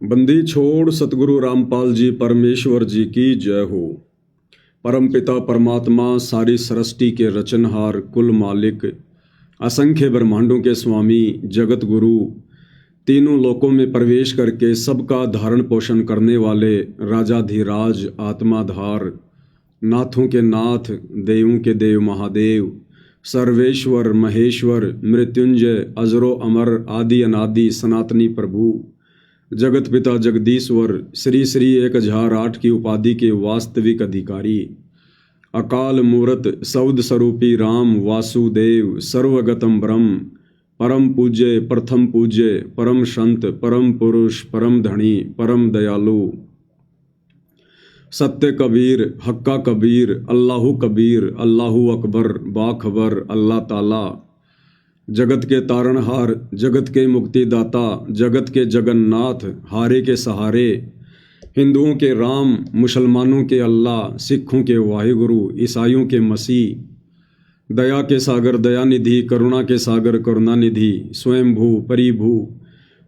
बंदी छोड़ सतगुरु रामपाल जी परमेश्वर जी की जय हो। परम पिता परमात्मा सारी सृष्टि के रचनहार कुल मालिक असंख्य ब्रह्मांडों के स्वामी जगत गुरु तीनों लोकों में प्रवेश करके सबका धारण पोषण करने वाले राजाधिराज आत्माधार नाथों के नाथ देवों के देव महादेव सर्वेश्वर महेश्वर मृत्युंजय अजरो अमर आदि अनादि सनातनी प्रभु जगत पिता जगदीश्वर श्री श्री 1008 की उपाधि के वास्तविक अधिकारी अकाल मूर्त सौद स्वरूपी राम वासुदेव सर्वगतम ब्रह्म परम पूज्य प्रथम पूज्य परम संत परम पुरुष परम धनी परम दयालु सत्य कबीर हक्का कबीर अल्लाहु कबीर अल्लाहु अकबर बाखबर अल्लाह ताला जगत के तारणहार जगत के मुक्तिदाता जगत के जगन्नाथ हारे के सहारे हिंदुओं के राम मुसलमानों के अल्लाह सिखों के वाहिगुरु ईसाइयों के मसीह दया के सागर दयानिधि करुणा के सागर करुणानिधि स्वयंभू परिभू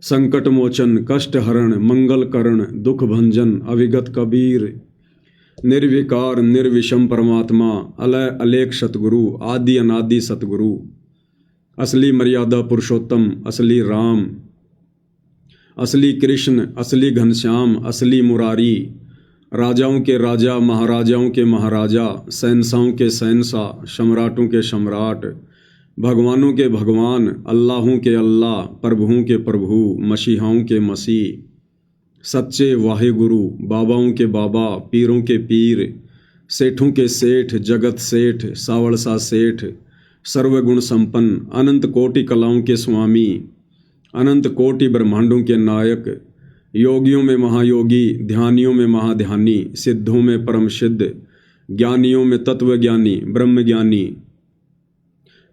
संकट मोचन कष्ट हरण मंगल करण दुख भंजन अविगत कबीर निर्विकार निर्विषम परमात्मा अलय अलेख सतगुरु आदि अनादि सतगुरु असली मर्यादा पुरुषोत्तम असली राम असली कृष्ण असली घनश्याम असली मुरारी राजाओं के राजा महाराजाओं के महाराजा शहंशाहों के शहंशाह सम्राटों के सम्राट भगवानों के भगवान अल्लाहों के अल्लाह प्रभुओं के प्रभु मसीहाओं के मसीह सच्चे वाहिगुरु बाबाओं के बाबा पीरों के पीर सेठों के सेठ जगत सेठ सावड़सा सेठ सर्वगुण संपन्न अनंत कोटि कलाओं के स्वामी अनंत कोटि ब्रह्मांडों के नायक योगियों में महायोगी ध्यानियों में महाध्यानी सिद्धों में परम सिद्ध ज्ञानियों में तत्वज्ञानी ब्रह्मज्ञानी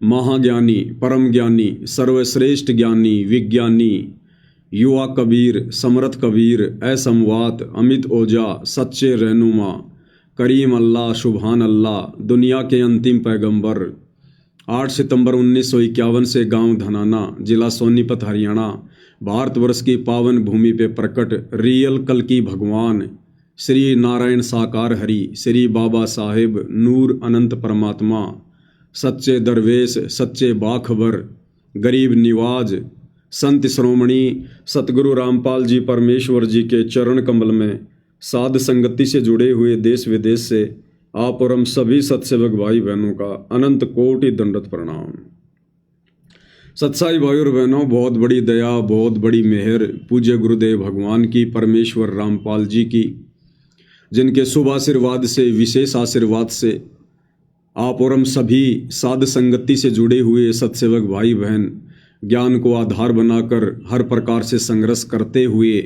महाज्ञानी परम ज्ञानी सर्वश्रेष्ठ ज्ञानी विज्ञानी युवा कबीर समर्थ कबीर असमवात अमित ओजा सच्चे रहनुमा करीम अल्लाह सुभान अल्लाह दुनिया के अंतिम पैगंबर 8 सितंबर 1951 से गांव धनाना जिला सोनीपत हरियाणा भारतवर्ष की पावन भूमि पे प्रकट रियल कल की भगवान श्री नारायण साकार हरि श्री बाबा साहेब नूर अनंत परमात्मा सच्चे दरवेश सच्चे बाखबर गरीब निवाज संत श्रोमणी सतगुरु रामपाल जी परमेश्वर जी के चरण कमल में साध संगति से जुड़े हुए देश विदेश से आप और हम सभी सत्सेवक भाई बहनों का अनंत कोटि दंडवत प्रणाम। सत्साई भाई और बहनों, बहुत बड़ी दया बहुत बड़ी मेहर पूज्य गुरुदेव भगवान की परमेश्वर रामपाल जी की, जिनके शुभ आशीर्वाद से विशेष आशीर्वाद से आप और हम सभी साध संगति से जुड़े हुए सत्सेवक भाई बहन ज्ञान को आधार बनाकर हर प्रकार से संघर्ष करते हुए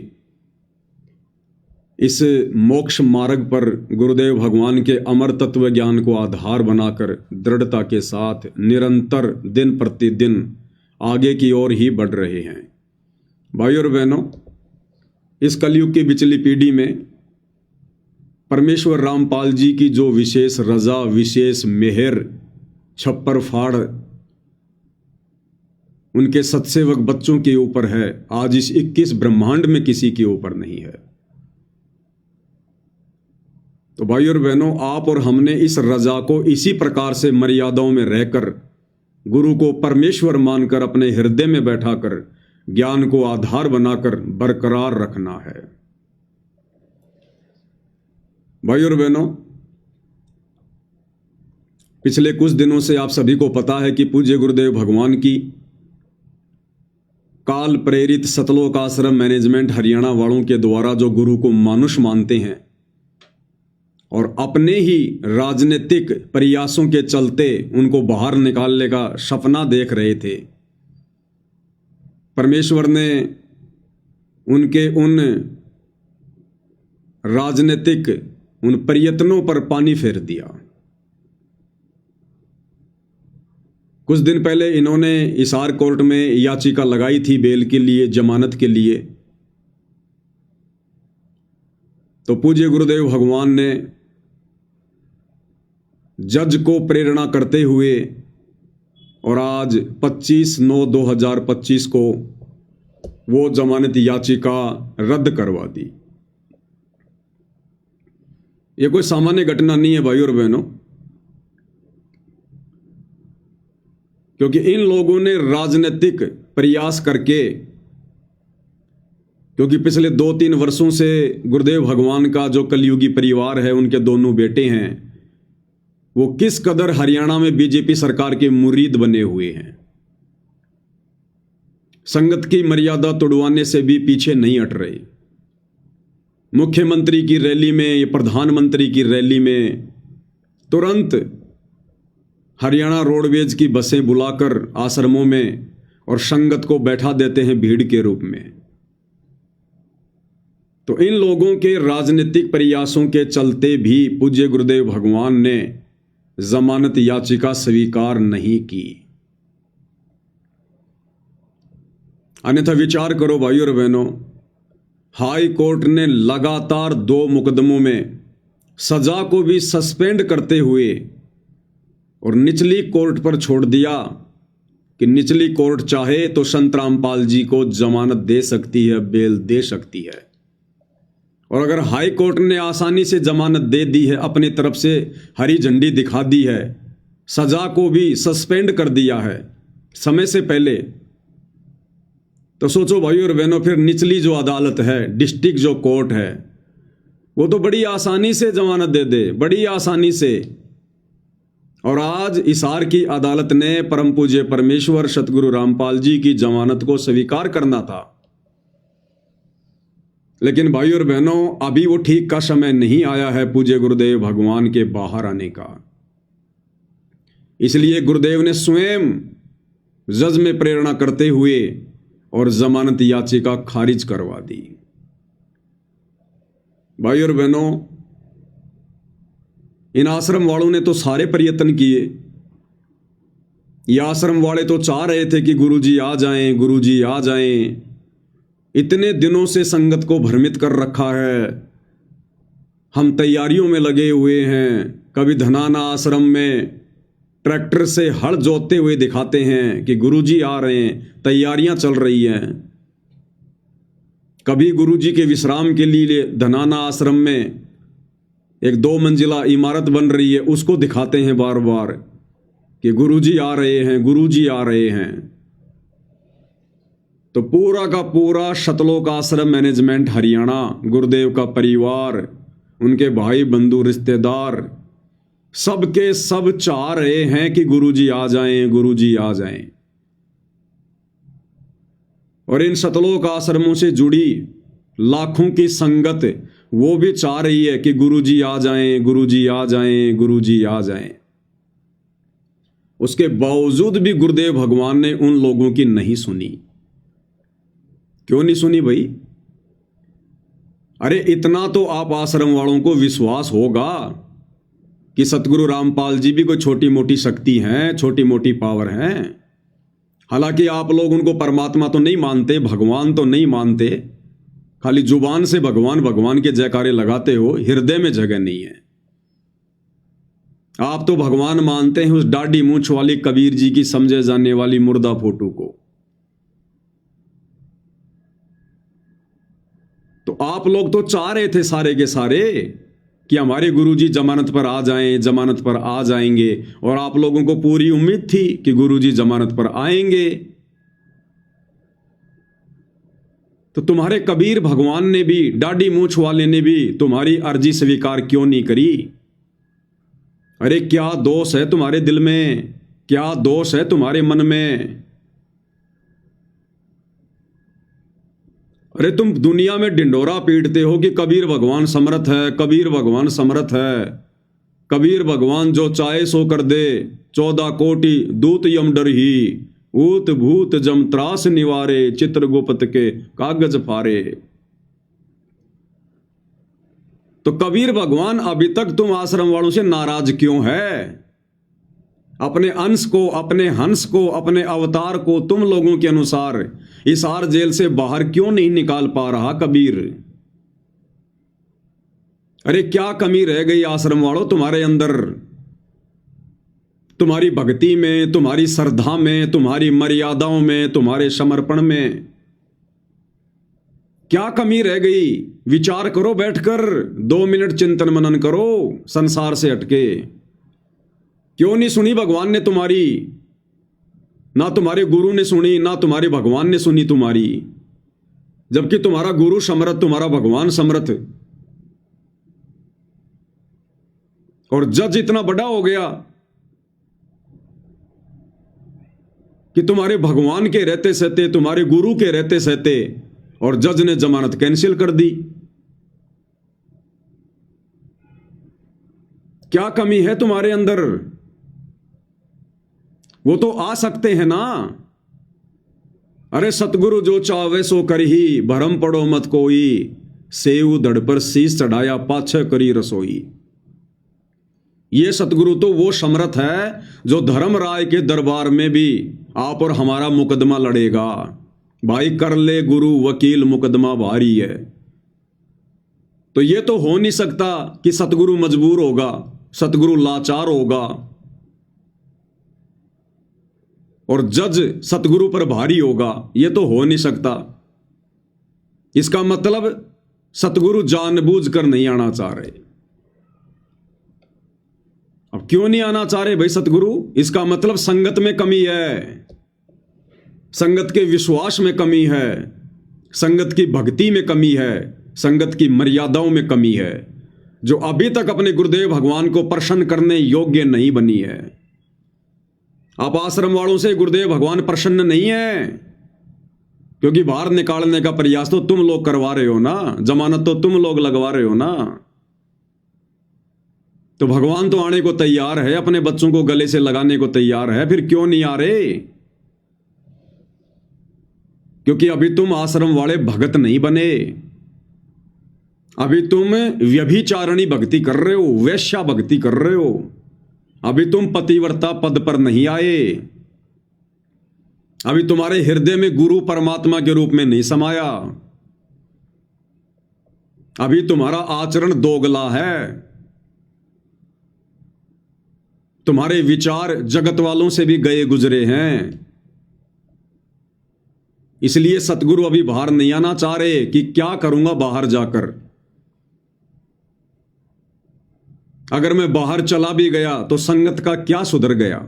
इस मोक्ष मार्ग पर गुरुदेव भगवान के अमर तत्व ज्ञान को आधार बनाकर दृढ़ता के साथ निरंतर दिन प्रतिदिन आगे की ओर ही बढ़ रहे हैं। भाई और बहनों, इस कलयुग की बिचली पीढ़ी में परमेश्वर रामपाल जी की जो विशेष रजा विशेष मेहर छप्पर फाड़ उनके सत्सेवक बच्चों के ऊपर है, आज इस 21 ब्रह्मांड में किसी के ऊपर नहीं है। तो भाई और बहनों, आप और हमने इस रजा को इसी प्रकार से मर्यादाओं में रहकर गुरु को परमेश्वर मानकर अपने हृदय में बैठाकर ज्ञान को आधार बनाकर बरकरार रखना है। भाई और बहनों, पिछले कुछ दिनों से आप सभी को पता है कि पूज्य गुरुदेव भगवान की काल प्रेरित सतलोक आश्रम मैनेजमेंट हरियाणा वालों के द्वारा जो गुरु को मानुष मानते हैं और अपने ही राजनीतिक प्रयासों के चलते उनको बाहर निकालने का सपना देख रहे थे, परमेश्वर ने उनके उन राजनीतिक उन प्रयत्नों पर पानी फेर दिया। कुछ दिन पहले इन्होंने हिसार कोर्ट में याचिका लगाई थी बेल के लिए, जमानत के लिए। तो पूज्य गुरुदेव भगवान ने जज को प्रेरणा करते हुए और आज 25/9/2025 को वो जमानत याचिका रद्द करवा दी। ये कोई सामान्य घटना नहीं है भाई और बहनों, क्योंकि इन लोगों ने राजनीतिक प्रयास करके, क्योंकि पिछले 2-3 वर्षों से गुरुदेव भगवान का जो कलयुगी परिवार है, उनके दोनों बेटे हैं, वो किस कदर हरियाणा में बीजेपी सरकार के मुरीद बने हुए हैं। संगत की मर्यादा तोड़वाने से भी पीछे नहीं हट रहे। मुख्यमंत्री की रैली में या प्रधानमंत्री की रैली में तुरंत हरियाणा रोडवेज की बसें बुलाकर आश्रमों में और संगत को बैठा देते हैं भीड़ के रूप में। तो इन लोगों के राजनीतिक प्रयासों के चलते भी पूज्य गुरुदेव भगवान ने जमानत याचिका स्वीकार नहीं की। अन्यथा विचार करो भाई और बहनों, हाई कोर्ट ने लगातार 2 मुकदमों में सजा को भी सस्पेंड करते हुए और निचली कोर्ट पर छोड़ दिया कि निचली कोर्ट चाहे तो संत रामपाल जी को जमानत दे सकती है, बेल दे सकती है। और अगर हाई कोर्ट ने आसानी से जमानत दे दी है, अपनी तरफ से हरी झंडी दिखा दी है, सजा को भी सस्पेंड कर दिया है समय से पहले, तो सोचो भाई और बहनों, फिर निचली जो अदालत है, डिस्ट्रिक्ट जो कोर्ट है, वो तो बड़ी आसानी से जमानत दे दे, बड़ी आसानी से। और आज हिसार की अदालत ने परम पूज्य परमेश्वर सतगुरु रामपाल जी की जमानत को स्वीकार करना था, लेकिन भाई और बहनों, अभी वो ठीक का समय नहीं आया है पूज्य गुरुदेव भगवान के बाहर आने का। इसलिए गुरुदेव ने स्वयं जज में प्रेरणा करते हुए और जमानत याचिका खारिज करवा दी। भाई और बहनों, इन आश्रम वालों ने तो सारे प्रयत्न किए। ये आश्रम वाले तो चाह रहे थे कि गुरुजी आ जाएं, गुरुजी आ जाएं। इतने दिनों से संगत को भ्रमित कर रखा है, हम तैयारियों में लगे हुए हैं। कभी धनाना आश्रम में ट्रैक्टर से हल जोतते हुए दिखाते हैं कि गुरुजी आ रहे हैं, तैयारियां चल रही हैं। कभी गुरुजी के विश्राम के लिए धनाना आश्रम में एक 2 मंजिला इमारत बन रही है, उसको दिखाते हैं बार बार कि गुरुजी आ रहे हैं, गुरुजी आ रहे हैं। तो पूरा का पूरा शतलोक आश्रम मैनेजमेंट हरियाणा, गुरुदेव का परिवार, उनके भाई बंधु रिश्तेदार, सबके सब चाह रहे हैं कि गुरुजी आ जाएं, गुरुजी आ जाएं। और इन शतलोक आश्रमों से जुड़ी लाखों की संगत वो भी चाह रही है कि गुरुजी आ जाएं, गुरुजी आ जाएं, गुरुजी आ जाएं। उसके बावजूद भी गुरुदेव भगवान ने उन लोगों की नहीं सुनी। क्यों नहीं सुनी भाई? अरे इतना तो आप आश्रम वालों को विश्वास होगा कि सतगुरु रामपाल जी भी कोई छोटी मोटी शक्ति हैं, छोटी मोटी पावर हैं। हालांकि आप लोग उनको परमात्मा तो नहीं मानते, भगवान तो नहीं मानते, खाली जुबान से भगवान भगवान के जयकारे लगाते हो, हृदय में जगह नहीं है। आप तो भगवान मानते हैं उस डाढ़ी मूंछ वाली कबीर जी की समझे जाने वाली मुर्दा फोटो को। तो आप लोग तो चाह रहे थे सारे के सारे कि हमारे गुरुजी जमानत पर आ जाएं, जमानत पर आ जाएंगे, और आप लोगों को पूरी उम्मीद थी कि गुरुजी जमानत पर आएंगे। तो तुम्हारे कबीर भगवान ने भी, डाढ़ी मूंछ वाले ने भी तुम्हारी अर्जी स्वीकार क्यों नहीं करी? अरे क्या दोष है तुम्हारे दिल में, क्या दोष है तुम्हारे मन में? अरे तुम दुनिया में ढिंडोरा पीटते हो कि कबीर भगवान समर्थ है, कबीर भगवान समर्थ है, कबीर भगवान जो चाहे सो कर दे, 14 कोटि दूत यम डर ही, ऊत भूत जम त्रास निवारे, चित्रगुप्त के कागज फारे। तो कबीर भगवान अभी तक तुम आश्रम वालों से नाराज क्यों है? अपने अंश को, अपने हंस को, अपने अवतार को तुम लोगों के अनुसार हिसार जेल से बाहर क्यों नहीं निकाल पा रहा कबीर? अरे क्या कमी रह गई आश्रम वालों तुम्हारे अंदर? तुम्हारी भक्ति में, तुम्हारी श्रद्धा में, तुम्हारी मर्यादाओं में, तुम्हारे समर्पण में? क्या कमी रह गई? विचार करो बैठकर, 2 मिनट चिंतन मनन करो संसार से हटके। क्यों नहीं सुनी भगवान ने तुम्हारी? ना तुम्हारे गुरु ने सुनी, ना तुम्हारे भगवान ने सुनी तुम्हारी, जबकि तुम्हारा गुरु समर्थ, तुम्हारा भगवान समर्थ। और जज इतना बड़ा हो गया कि तुम्हारे भगवान के रहते सहते, तुम्हारे गुरु के रहते सहते, और जज ने जमानत कैंसिल कर दी। क्या कमी है तुम्हारे अंदर? वो तो आ सकते हैं ना। अरे सतगुरु जो चावे सो करही, भरम पड़ो मत कोई, सेव धड़ पर शीश चढ़ाया पाछे करी रसोई। ये सतगुरु तो वो समर्थ है जो धर्मराय के दरबार में भी आप और हमारा मुकदमा लड़ेगा। भाई कर ले गुरु वकील, मुकदमा भारी है। तो ये तो हो नहीं सकता कि सतगुरु मजबूर होगा, सतगुरु लाचार होगा और जज सतगुरु पर भारी होगा। ये तो हो नहीं सकता। इसका मतलब सतगुरु जानबूझकर नहीं आना चाह रहे। अब क्यों नहीं आना चाह रहे भाई सतगुरु? इसका मतलब संगत में कमी है, संगत के विश्वास में कमी है, संगत की भक्ति में कमी है, संगत की मर्यादाओं में कमी है, जो अभी तक अपने गुरुदेव भगवान को प्रसन्न करने योग्य नहीं बनी है। आप आश्रम वालों से गुरुदेव भगवान प्रसन्न नहीं है, क्योंकि बाहर निकालने का प्रयास तो तुम लोग करवा रहे हो ना, जमानत तो तुम लोग लगवा रहे हो ना। तो भगवान तो आने को तैयार है, अपने बच्चों को गले से लगाने को तैयार है, फिर क्यों नहीं आ रहे? क्योंकि अभी तुम आश्रम वाले भगत नहीं बने। अभी तुम व्यभिचारणी भक्ति कर रहे हो, वैश्या भक्ति कर रहे हो। अभी तुम पतिव्रता पद पर नहीं आए। अभी तुम्हारे हृदय में गुरु परमात्मा के रूप में नहीं समाया। अभी तुम्हारा आचरण दोगला है। तुम्हारे विचार जगत वालों से भी गए गुजरे हैं। इसलिए सतगुरु अभी बाहर नहीं आना चाह रहे कि क्या करूंगा बाहर जाकर। अगर मैं बाहर चला भी गया तो संगत का क्या सुधर गया?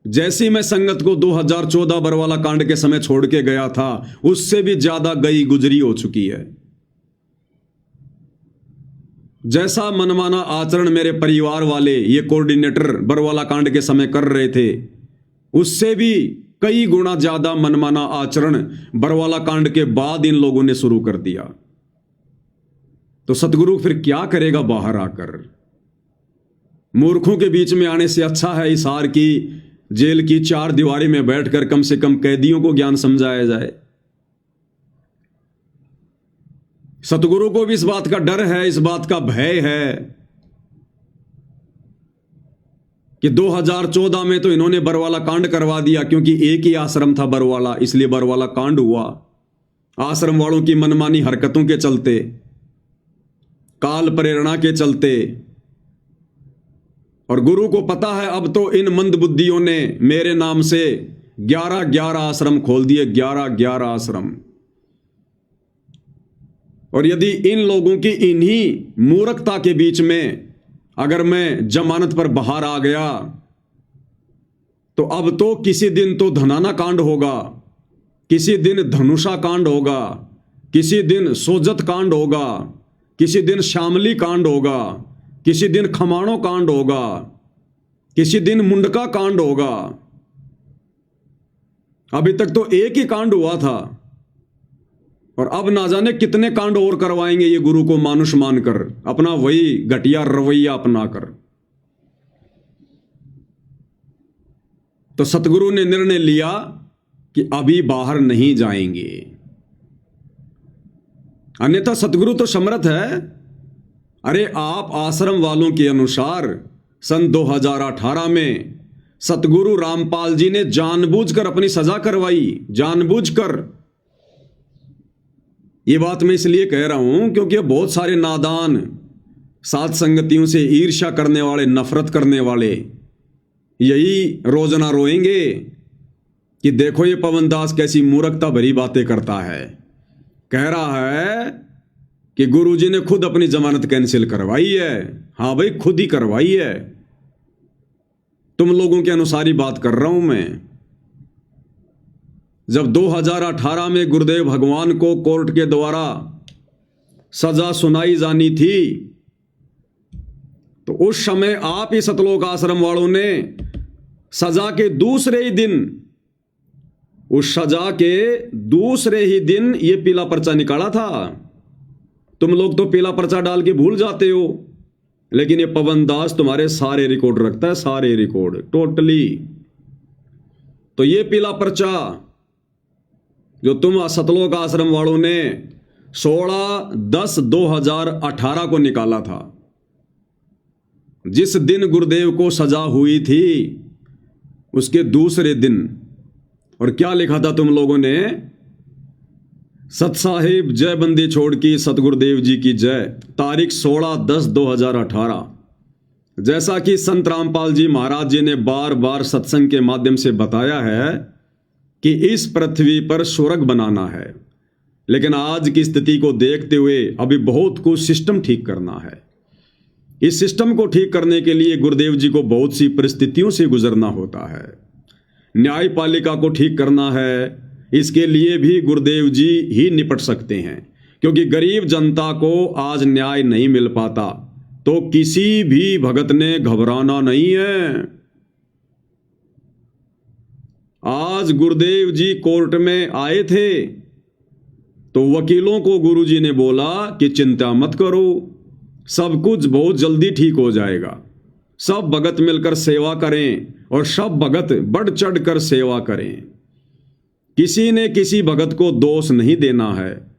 जैसी मैं संगत को 2014 बरवाला कांड के समय छोड़ के गया था, उससे भी ज्यादा गई गुजरी हो चुकी है। जैसा मनमाना आचरण मेरे परिवार वाले ये कोऑर्डिनेटर बरवाला कांड के समय कर रहे थे, उससे भी कई गुना ज्यादा मनमाना आचरण बरवाला कांड के बाद इन लोगों ने शुरू कर दिया। तो सतगुरु फिर क्या करेगा बाहर आकर? मूर्खों के बीच में आने से अच्छा है हिसार की जेल की 4 दीवारी में बैठकर कम से कम कैदियों को ज्ञान समझाया जाए। सतगुरु को भी इस बात का डर है, इस बात का भय है कि 2014 में तो इन्होंने बरवाला कांड करवा दिया, क्योंकि एक ही आश्रम था बरवाला, इसलिए बरवाला कांड हुआ। आश्रम वालों की मनमानी हरकतों के चलते, काल प्रेरणा के चलते। और गुरु को पता है अब तो इन मंद बुद्धियों ने मेरे नाम से 11 आश्रम खोल दिए, 11 आश्रम। और यदि इन लोगों की इन्हीं मूर्खता के बीच में अगर मैं जमानत पर बाहर आ गया, तो अब तो किसी दिन तो धनाना कांड होगा, किसी दिन धनुषा कांड होगा, किसी दिन सोजत कांड होगा, किसी दिन शामली कांड होगा, किसी दिन खमाणो कांड होगा, किसी दिन मुंडका कांड होगा। अभी तक तो एक ही कांड हुआ था, और अब ना जाने कितने कांड और करवाएंगे ये गुरु को मानुष मानकर, अपना वही घटिया रवैया अपनाकर। तो सतगुरु ने निर्णय लिया कि अभी बाहर नहीं जाएंगे। अन्यथा सतगुरु तो समर्थ है। अरे आप आश्रम वालों के अनुसार सन 2018 में सतगुरु रामपाल जी ने जानबूझकर अपनी सजा करवाई, जानबूझकर। ये बात मैं इसलिए कह रहा हूं क्योंकि बहुत सारे नादान, साथ संगतियों से ईर्ष्या करने वाले, नफरत करने वाले यही रोजना रोएंगे कि देखो ये पवन दास कैसी मूर्खता भरी बातें करता है। कह रहा है कि गुरुजी ने खुद अपनी जमानत कैंसिल करवाई है। हाँ भाई, खुद ही करवाई है। तुम लोगों के अनुसार ही बात कर रहा हूं मैं। जब 2018 में गुरुदेव भगवान को कोर्ट के द्वारा सजा सुनाई जानी थी, तो उस समय आप ही सतलोक आश्रम वालों ने सजा के दूसरे ही दिन, उस सजा के दूसरे ही दिन ये पीला पर्चा निकाला था। तुम लोग तो पीला पर्चा डाल के भूल जाते हो, लेकिन ये पवन दास तुम्हारे सारे रिकॉर्ड रखता है, सारे रिकॉर्ड टोटली। तो ये पीला पर्चा जो तुम सतलोक आश्रम वालों ने 16/10/2018 को निकाला था, जिस दिन गुरुदेव को सजा हुई थी उसके दूसरे दिन, और क्या लिखा था तुम लोगों ने? सत साहिब जय बंदी छोड़ की सतगुरुदेव जी की जय, तारीख 16/10/2018। जैसा कि संत रामपाल जी महाराज जी ने बार बार सत्संग के माध्यम से बताया है कि इस पृथ्वी पर स्वर्ग बनाना है, लेकिन आज की स्थिति को देखते हुए अभी बहुत कुछ सिस्टम ठीक करना है। इस सिस्टम को ठीक करने के लिए गुरुदेव जी को बहुत सी परिस्थितियों से गुजरना होता है। न्यायपालिका को ठीक करना है, इसके लिए भी गुरुदेव जी ही निपट सकते हैं, क्योंकि गरीब जनता को आज न्याय नहीं मिल पाता तो किसी भी भगत ने घबराना नहीं है। आज गुरुदेव जी कोर्ट में आए थे तो वकीलों को गुरुजी ने बोला कि चिंता मत करो, सब कुछ बहुत जल्दी ठीक हो जाएगा। सब भगत मिलकर सेवा करें और सब भगत बढ़ चढ़ कर सेवा करें। किसी ने किसी भगत को दोष नहीं देना है।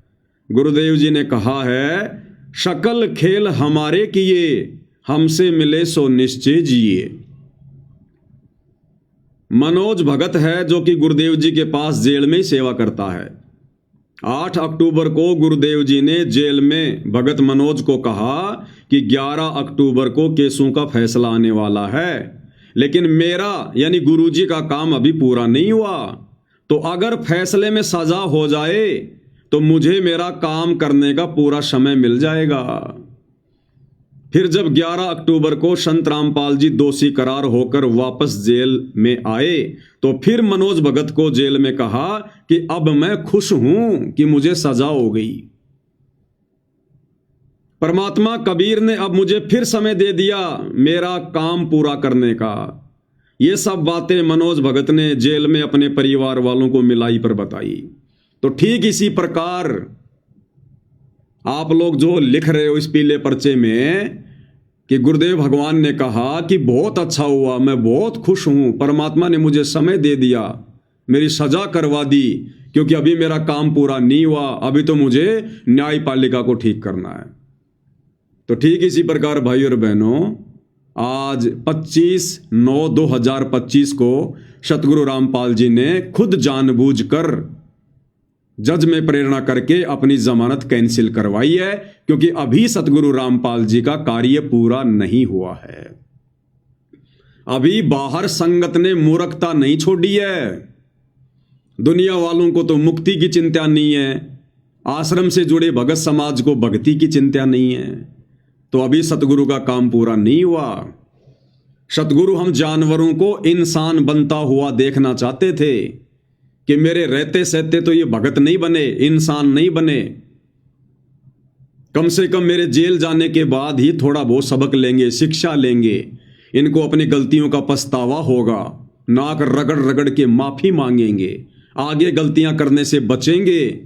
गुरुदेव जी ने कहा है, शकल खेल हमारे किए, हमसे मिले सो निश्चय जिए। मनोज भगत है जो कि गुरुदेव जी के पास जेल में सेवा करता है। 8 अक्टूबर को गुरुदेव जी ने जेल में भगत मनोज को कहा कि 11 अक्टूबर को केसों का फैसला आने वाला है, लेकिन मेरा यानी गुरुजी का काम अभी पूरा नहीं हुआ, तो अगर फैसले में सजा हो जाए तो मुझे मेरा काम करने का पूरा समय मिल जाएगा। फिर जब 11 अक्टूबर को संत रामपाल जी दोषी करार होकर वापस जेल में आए तो फिर मनोज भगत को जेल में कहा कि अब मैं खुश हूं कि मुझे सजा हो गई। परमात्मा कबीर ने अब मुझे फिर समय दे दिया मेरा काम पूरा करने का। ये सब बातें मनोज भगत ने जेल में अपने परिवार वालों को मिलाई पर बताई। तो ठीक इसी प्रकार आप लोग जो लिख रहे हो इस पीले पर्चे में कि गुरुदेव भगवान ने कहा कि बहुत अच्छा हुआ, मैं बहुत खुश हूं, परमात्मा ने मुझे समय दे दिया, मेरी सजा करवा दी, क्योंकि अभी मेरा काम पूरा नहीं हुआ, अभी तो मुझे न्यायपालिका को ठीक करना है। तो ठीक इसी प्रकार भाई और बहनों, आज 25/9/2025 को सतगुरु रामपाल जी ने खुद जानबूझकर जज में प्रेरणा करके अपनी जमानत कैंसिल करवाई है, क्योंकि अभी सतगुरु रामपाल जी का कार्य पूरा नहीं हुआ है। अभी बाहर संगत ने मूर्खता नहीं छोड़ी है। दुनिया वालों को तो मुक्ति की चिंता नहीं है, आश्रम से जुड़े भगत समाज को भक्ति की चिंता नहीं है, तो अभी सतगुरु का काम पूरा नहीं हुआ। सतगुरु हम जानवरों को इंसान बनता हुआ देखना चाहते थे कि मेरे रहते सहते तो ये भगत नहीं बने, इंसान नहीं बने, कम से कम मेरे जेल जाने के बाद ही थोड़ा बहुत सबक लेंगे, शिक्षा लेंगे, इनको अपनी गलतियों का पछतावा होगा, नाक रगड़ रगड़ के माफी मांगेंगे, आगे गलतियां करने से बचेंगे।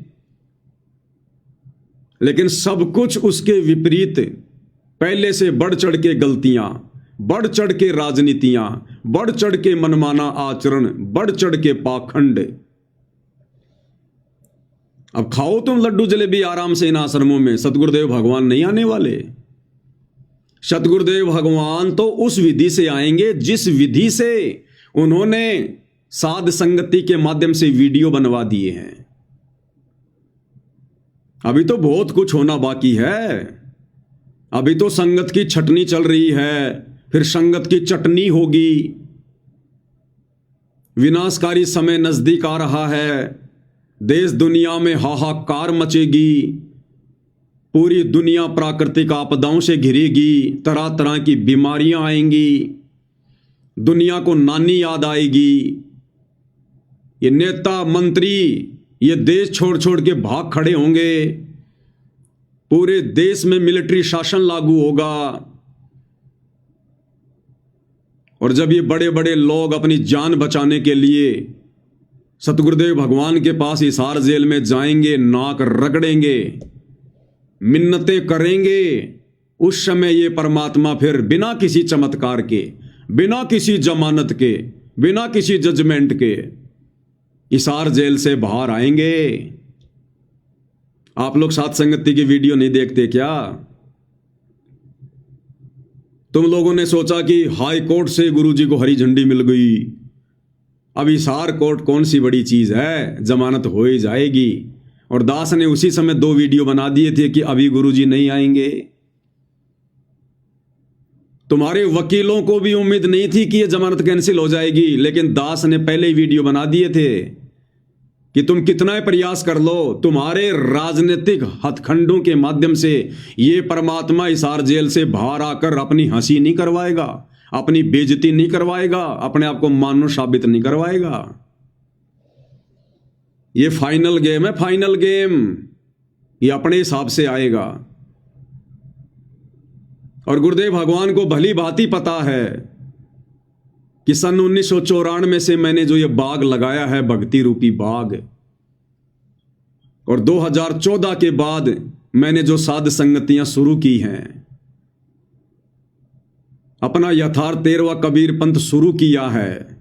लेकिन सब कुछ उसके विपरीत, पहले से बढ़ चढ़ के गलतियां, बढ़ चढ़ के राजनीतियां, बढ़ चढ़ के मनमाना आचरण, बढ़ चढ़ के पाखंड। अब खाओ तुम लड्डू जलेबी आराम से इन आश्रमों में, सतगुरुदेव भगवान नहीं आने वाले। सतगुरुदेव भगवान तो उस विधि से आएंगे जिस विधि से उन्होंने साध संगति के माध्यम से वीडियो बनवा दिए हैं। अभी तो बहुत कुछ होना बाकी है। अभी तो संगत की छटनी चल रही है, फिर संगत की चटनी होगी। विनाशकारी समय नजदीक आ रहा है। देश दुनिया में हाहाकार मचेगी। पूरी दुनिया प्राकृतिक आपदाओं से घिरेगी। तरह तरह की बीमारियां आएंगी। दुनिया को नानी याद आएगी। ये नेता मंत्री ये देश छोड़ छोड़ के भाग खड़े होंगे। पूरे देश में मिलिट्री शासन लागू होगा। और जब ये बड़े बड़े लोग अपनी जान बचाने के लिए सतगुरुदेव भगवान के पास हिसार जेल में जाएंगे, नाक रगड़ेंगे, मिन्नतें करेंगे, उस समय ये परमात्मा फिर बिना किसी चमत्कार के, बिना किसी जमानत के, बिना किसी जजमेंट के हिसार जेल से बाहर आएंगे। आप लोग साथ संगति की वीडियो नहीं देखते क्या? तुम लोगों ने सोचा कि हाई कोर्ट से गुरुजी को हरी झंडी मिल गई, अब हिसार कोर्ट कौन सी बड़ी चीज है, जमानत हो ही जाएगी। और दास ने उसी समय 2 वीडियो बना दिए थे कि अभी गुरुजी नहीं आएंगे। तुम्हारे वकीलों को भी उम्मीद नहीं थी कि यह जमानत कैंसिल हो जाएगी, लेकिन दास ने पहले ही वीडियो बना दिए थे कि तुम कितना प्रयास कर लो, तुम्हारे राजनीतिक हथखंडों के माध्यम से ये परमात्मा हिसार जेल से बाहर आकर अपनी हंसी नहीं करवाएगा, अपनी बेइज्जती नहीं करवाएगा, अपने आप को मानो साबित नहीं करवाएगा। ये फाइनल गेम है, फाइनल गेम। ये अपने हिसाब से आएगा। और गुरुदेव भगवान को भली भांति पता है कि सन 1994 से मैंने जो ये बाग लगाया है, भक्ति रूपी बाग, और 2014 के बाद मैंने जो साध संगतियां शुरू की हैं, अपना यथार्थ 13वां कबीर पंथ शुरू किया है,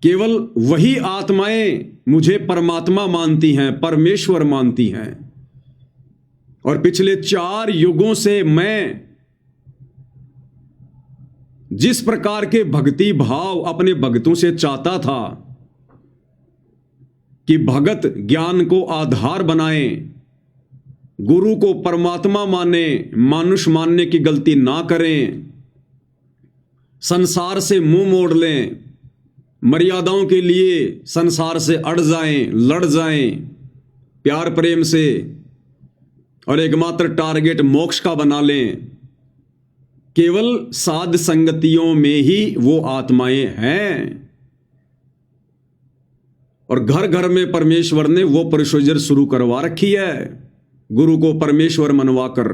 केवल वही आत्माएं मुझे परमात्मा मानती हैं, परमेश्वर मानती हैं। और पिछले 4 युगों से मैं जिस प्रकार के भक्ति भाव अपने भक्तों से चाहता था कि भगत ज्ञान को आधार बनाएं, गुरु को परमात्मा माने, मानुष मानने की गलती ना करें, संसार से मुंह मोड़ लें, मर्यादाओं के लिए संसार से अड़ जाएं, लड़ जाएं प्यार प्रेम से, और एकमात्र टारगेट मोक्ष का बना लें। केवल साध संगतियों में ही वो आत्माएं हैं। और घर घर में परमेश्वर ने वो प्रोसीजर शुरू करवा रखी है, गुरु को परमेश्वर मनवाकर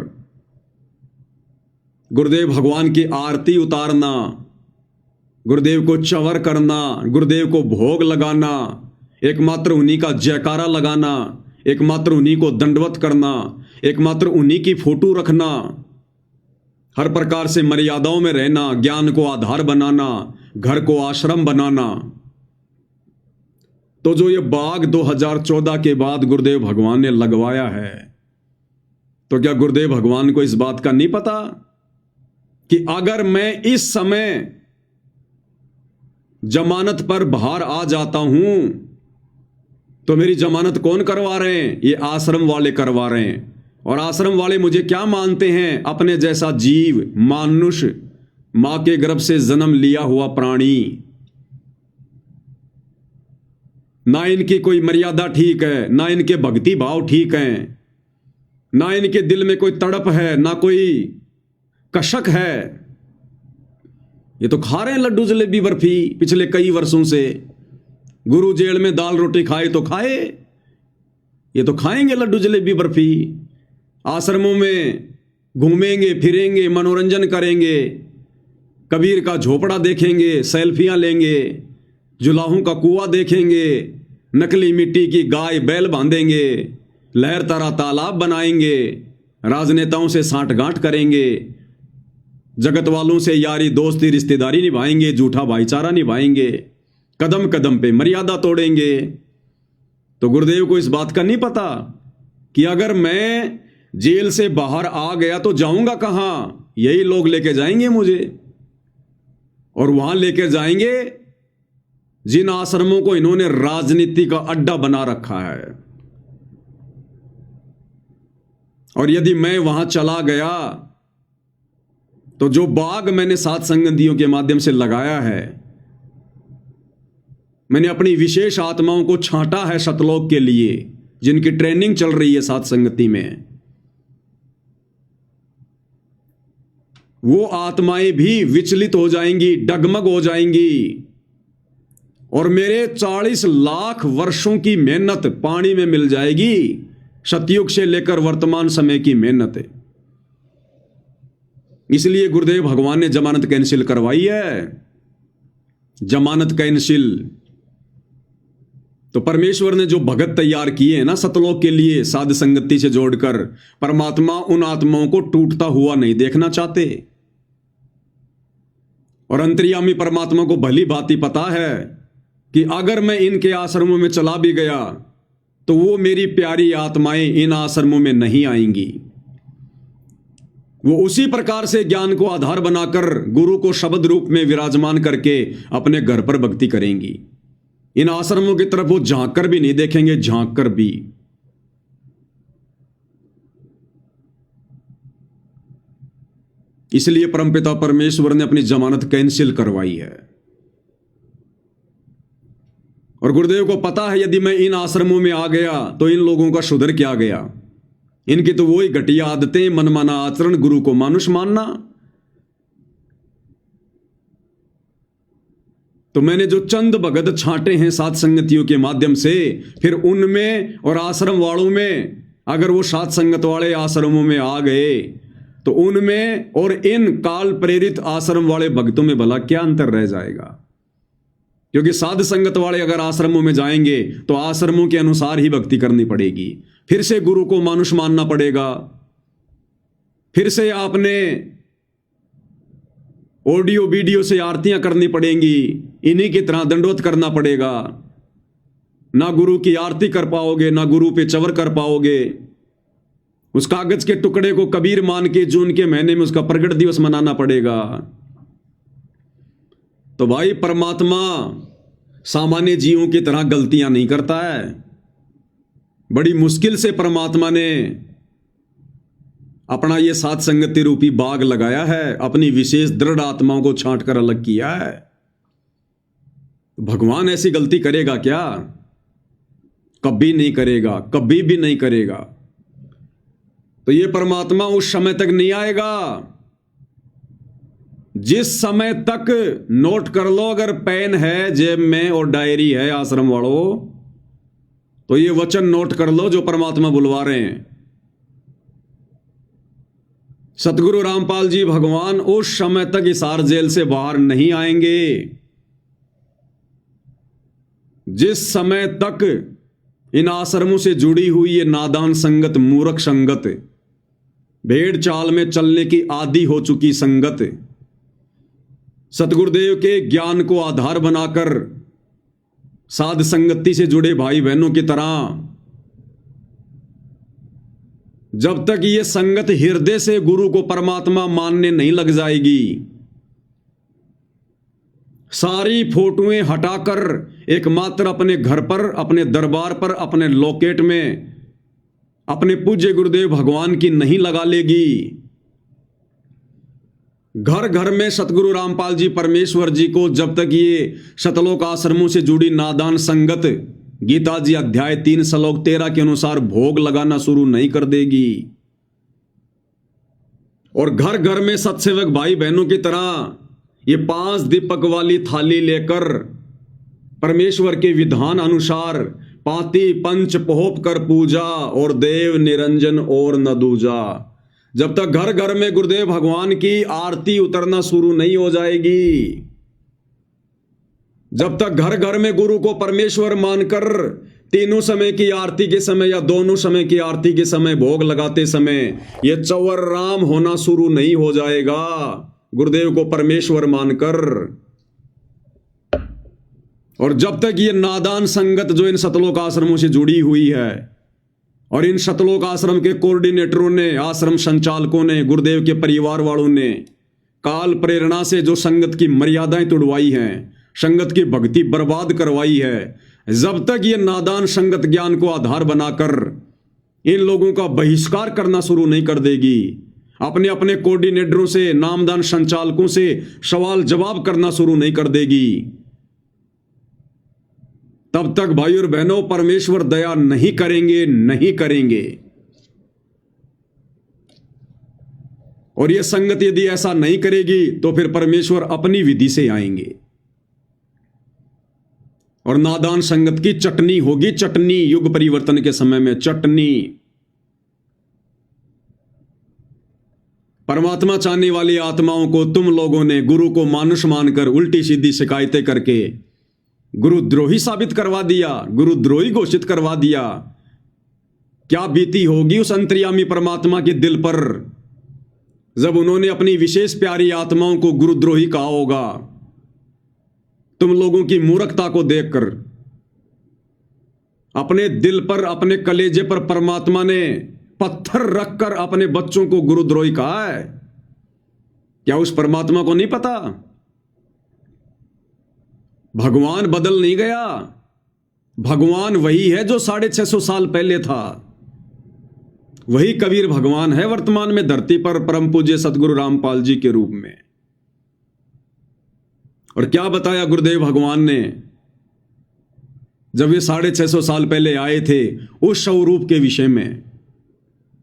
गुरुदेव भगवान की आरती उतारना, गुरुदेव को चवर करना, गुरुदेव को भोग लगाना, एकमात्र उन्हीं का जयकारा लगाना, एकमात्र उन्हीं को दंडवत करना, एकमात्र उन्हीं की फोटो रखना, हर प्रकार से मर्यादाओं में रहना, ज्ञान को आधार बनाना, घर को आश्रम बनाना। तो जो ये बाग 2014 के बाद गुरुदेव भगवान ने लगवाया है, तो क्या गुरुदेव भगवान को इस बात का नहीं पता कि अगर मैं इस समय जमानत पर बाहर आ जाता हूं तो मेरी जमानत कौन करवा रहे हैं? ये आश्रम वाले करवा रहे हैं। और आश्रम वाले मुझे क्या मानते हैं? अपने जैसा जीव, मानुष, मां के गर्भ से जन्म लिया हुआ प्राणी। ना इनकी कोई मर्यादा ठीक है, ना इनके भक्ति भाव ठीक हैं, ना इनके दिल में कोई तड़प है, ना कोई कशक है। ये तो खा रहे हैं लड्डू जलेबी बर्फी पिछले कई वर्षों से। गुरु जेल में दाल रोटी खाए तो खाए, ये तो खाएंगे लड्डू जलेबी बर्फी। आश्रमों में घूमेंगे फिरेंगे, मनोरंजन करेंगे, कबीर का झोपड़ा देखेंगे, सेल्फियां लेंगे, जुलाहों का कुआं देखेंगे, नकली मिट्टी की गाय बैल बांधेंगे, लहर तारा तालाब बनाएंगे, राजनेताओं से साठगांठ करेंगे, जगत वालों से यारी दोस्ती रिश्तेदारी निभाएंगे, झूठा भाईचारा निभाएंगे, कदम कदम पे मर्यादा तोड़ेंगे। तो गुरुदेव को इस बात का नहीं पता कि अगर मैं जेल से बाहर आ गया तो जाऊंगा कहां? यही लोग लेके जाएंगे मुझे, और वहां लेके जाएंगे जिन आश्रमों को इन्होंने राजनीति का अड्डा बना रखा है। और यदि मैं वहां चला गया तो जो बाग मैंने सात संगतियों के माध्यम से लगाया है, मैंने अपनी विशेष आत्माओं को छांटा है सतलोक के लिए, जिनकी ट्रेनिंग चल रही है सात संगति में, वो आत्माएं भी विचलित हो जाएंगी, डगमग हो जाएंगी, और मेरे 40 लाख वर्षों की मेहनत पानी में मिल जाएगी। सतयुग से लेकर वर्तमान समय की मेहनत है। इसलिए गुरुदेव भगवान ने जमानत कैंसिल करवाई है, जमानत कैंसिल। तो परमेश्वर ने जो भगत तैयार किए हैं ना सतलोक के लिए, साध संगति से जोड़कर, परमात्मा उन आत्माओं को टूटता हुआ नहीं देखना चाहते। और अंतर्यामी परमात्मा को भली भांति पता है कि अगर मैं इनके आश्रमों में चला भी गया तो वो मेरी प्यारी आत्माएं इन आश्रमों में नहीं आएंगी। वो उसी प्रकार से ज्ञान को आधार बनाकर गुरु को शब्द रूप में विराजमान करके अपने घर पर भक्ति करेंगी। इन आश्रमों की तरफ वो झांक कर भी नहीं देखेंगे, झांक कर भी। इसलिए परमपिता परमेश्वर ने अपनी जमानत कैंसिल करवाई है। और गुरुदेव को पता है यदि मैं इन आश्रमों में आ गया तो इन लोगों का सुधर क्या गया। इनकी तो वही घटिया आदतें, मनमाना आचरण, गुरु को मानुष मानना। तो मैंने जो चंद भगत छांटे हैं सात संगतियों के माध्यम से, फिर उनमें और आश्रम वालों में, अगर वो सात संगत वाले आश्रमों में आ गए तो उनमें और इन काल प्रेरित आश्रम वाले भक्तों में भला क्या अंतर रह जाएगा। क्योंकि साध संगत वाले अगर आश्रमों में जाएंगे तो आश्रमों के अनुसार ही भक्ति करनी पड़ेगी, फिर से गुरु को मानुष मानना पड़ेगा, फिर से आपने ऑडियो वीडियो से आरतियां करनी पड़ेंगी, इन्हीं की तरह दंडवत करना पड़ेगा। ना गुरु की आरती कर पाओगे, ना गुरु पे चवर कर पाओगे। उस कागज के टुकड़े को कबीर मान के जून के महीने में उसका प्रगट दिवस मनाना पड़ेगा। तो भाई परमात्मा सामान्य जीवों की तरह गलतियां नहीं करता है। बड़ी मुश्किल से परमात्मा ने अपना ये सात संगति रूपी बाग लगाया है, अपनी विशेष दृढ़ आत्माओं को छांट कर अलग किया है। भगवान ऐसी गलती करेगा क्या? कभी नहीं करेगा, कभी भी नहीं करेगा। तो ये परमात्मा उस समय तक नहीं आएगा जिस समय तक, नोट कर लो अगर पेन है जेब में और डायरी है आश्रम वालों, तो ये वचन नोट कर लो जो परमात्मा बुलवा रहे हैं। सतगुरु रामपाल जी भगवान उस समय तक हिसार जेल से बाहर नहीं आएंगे जिस समय तक इन आश्रमों से जुड़ी हुई ये नादान संगत, मूर्ख संगत, भेड़ चाल में चलने की आदी हो चुकी संगत, सतगुरुदेव के ज्ञान को आधार बनाकर साध संगति से जुड़े भाई बहनों की तरह, जब तक ये संगत हृदय से गुरु को परमात्मा मानने नहीं लग जाएगी, सारी फोटोएं हटाकर एकमात्र अपने घर पर, अपने दरबार पर, अपने लॉकेट में अपने पूज्य गुरुदेव भगवान की नहीं लगा लेगी, घर घर में सतगुरु रामपाल जी परमेश्वर जी को जब तक ये सतलोक आश्रमों से जुड़ी नादान संगत गीता जी अध्याय 3 श्लोक 13 के अनुसार भोग लगाना शुरू नहीं कर देगी, और घर घर में सत्सेवक भाई बहनों की तरह ये 5 दीपक वाली थाली लेकर परमेश्वर के विधान अनुसार पाती पंच पोप कर पूजा और देव निरंजन और न दूजा, जब तक घर घर में गुरुदेव भगवान की आरती उतरना शुरू नहीं हो जाएगी, जब तक घर घर में गुरु को परमेश्वर मानकर तीनों समय की आरती के समय या दोनों समय की आरती के समय भोग लगाते समय ये चौवर राम होना शुरू नहीं हो जाएगा, गुरुदेव को परमेश्वर मानकर। और जब तक ये नादान संगत जो इन सतलोक आश्रमों से जुड़ी हुई है और इन सतलोक आश्रम के कोऑर्डिनेटरों ने, आश्रम संचालकों ने, गुरुदेव के परिवार वालों ने काल प्रेरणा से जो संगत की मर्यादाएं तोड़वाई हैं, संगत की भक्ति बर्बाद करवाई है, जब तक ये नादान संगत ज्ञान को आधार बनाकर इन लोगों का बहिष्कार करना शुरू नहीं कर देगी, अपने अपने कोऑर्डिनेटरों से, नामदान संचालकों से सवाल जवाब करना शुरू नहीं कर देगी, तब तक भाई और बहनों परमेश्वर दया नहीं करेंगे, नहीं करेंगे। और यह संगत यदि ऐसा नहीं करेगी तो फिर परमेश्वर अपनी विधि से आएंगे और नादान संगत की चटनी होगी, चटनी। युग परिवर्तन के समय में चटनी। परमात्मा चाहने वाली आत्माओं को तुम लोगों ने गुरु को मानुष मानकर उल्टी सीधी शिकायतें करके गुरुद्रोही साबित करवा दिया, गुरुद्रोही घोषित करवा दिया। क्या बीती होगी उस अंतर्यामी परमात्मा के दिल पर जब उन्होंने अपनी विशेष प्यारी आत्माओं को गुरुद्रोही कहा होगा। तुम लोगों की मूर्खता को देखकर अपने दिल पर, अपने कलेजे पर परमात्मा ने पत्थर रखकर अपने बच्चों को गुरुद्रोही कहा है। क्या उस परमात्मा को नहीं पता? भगवान बदल नहीं गया, भगवान वही है जो 650 साल पहले था। वही कबीर भगवान है वर्तमान में धरती पर, परम पूज्य सतगुरु रामपाल जी के रूप में। और क्या बताया गुरुदेव भगवान ने जब ये 650 साल पहले आए थे उस स्वरूप के विषय में,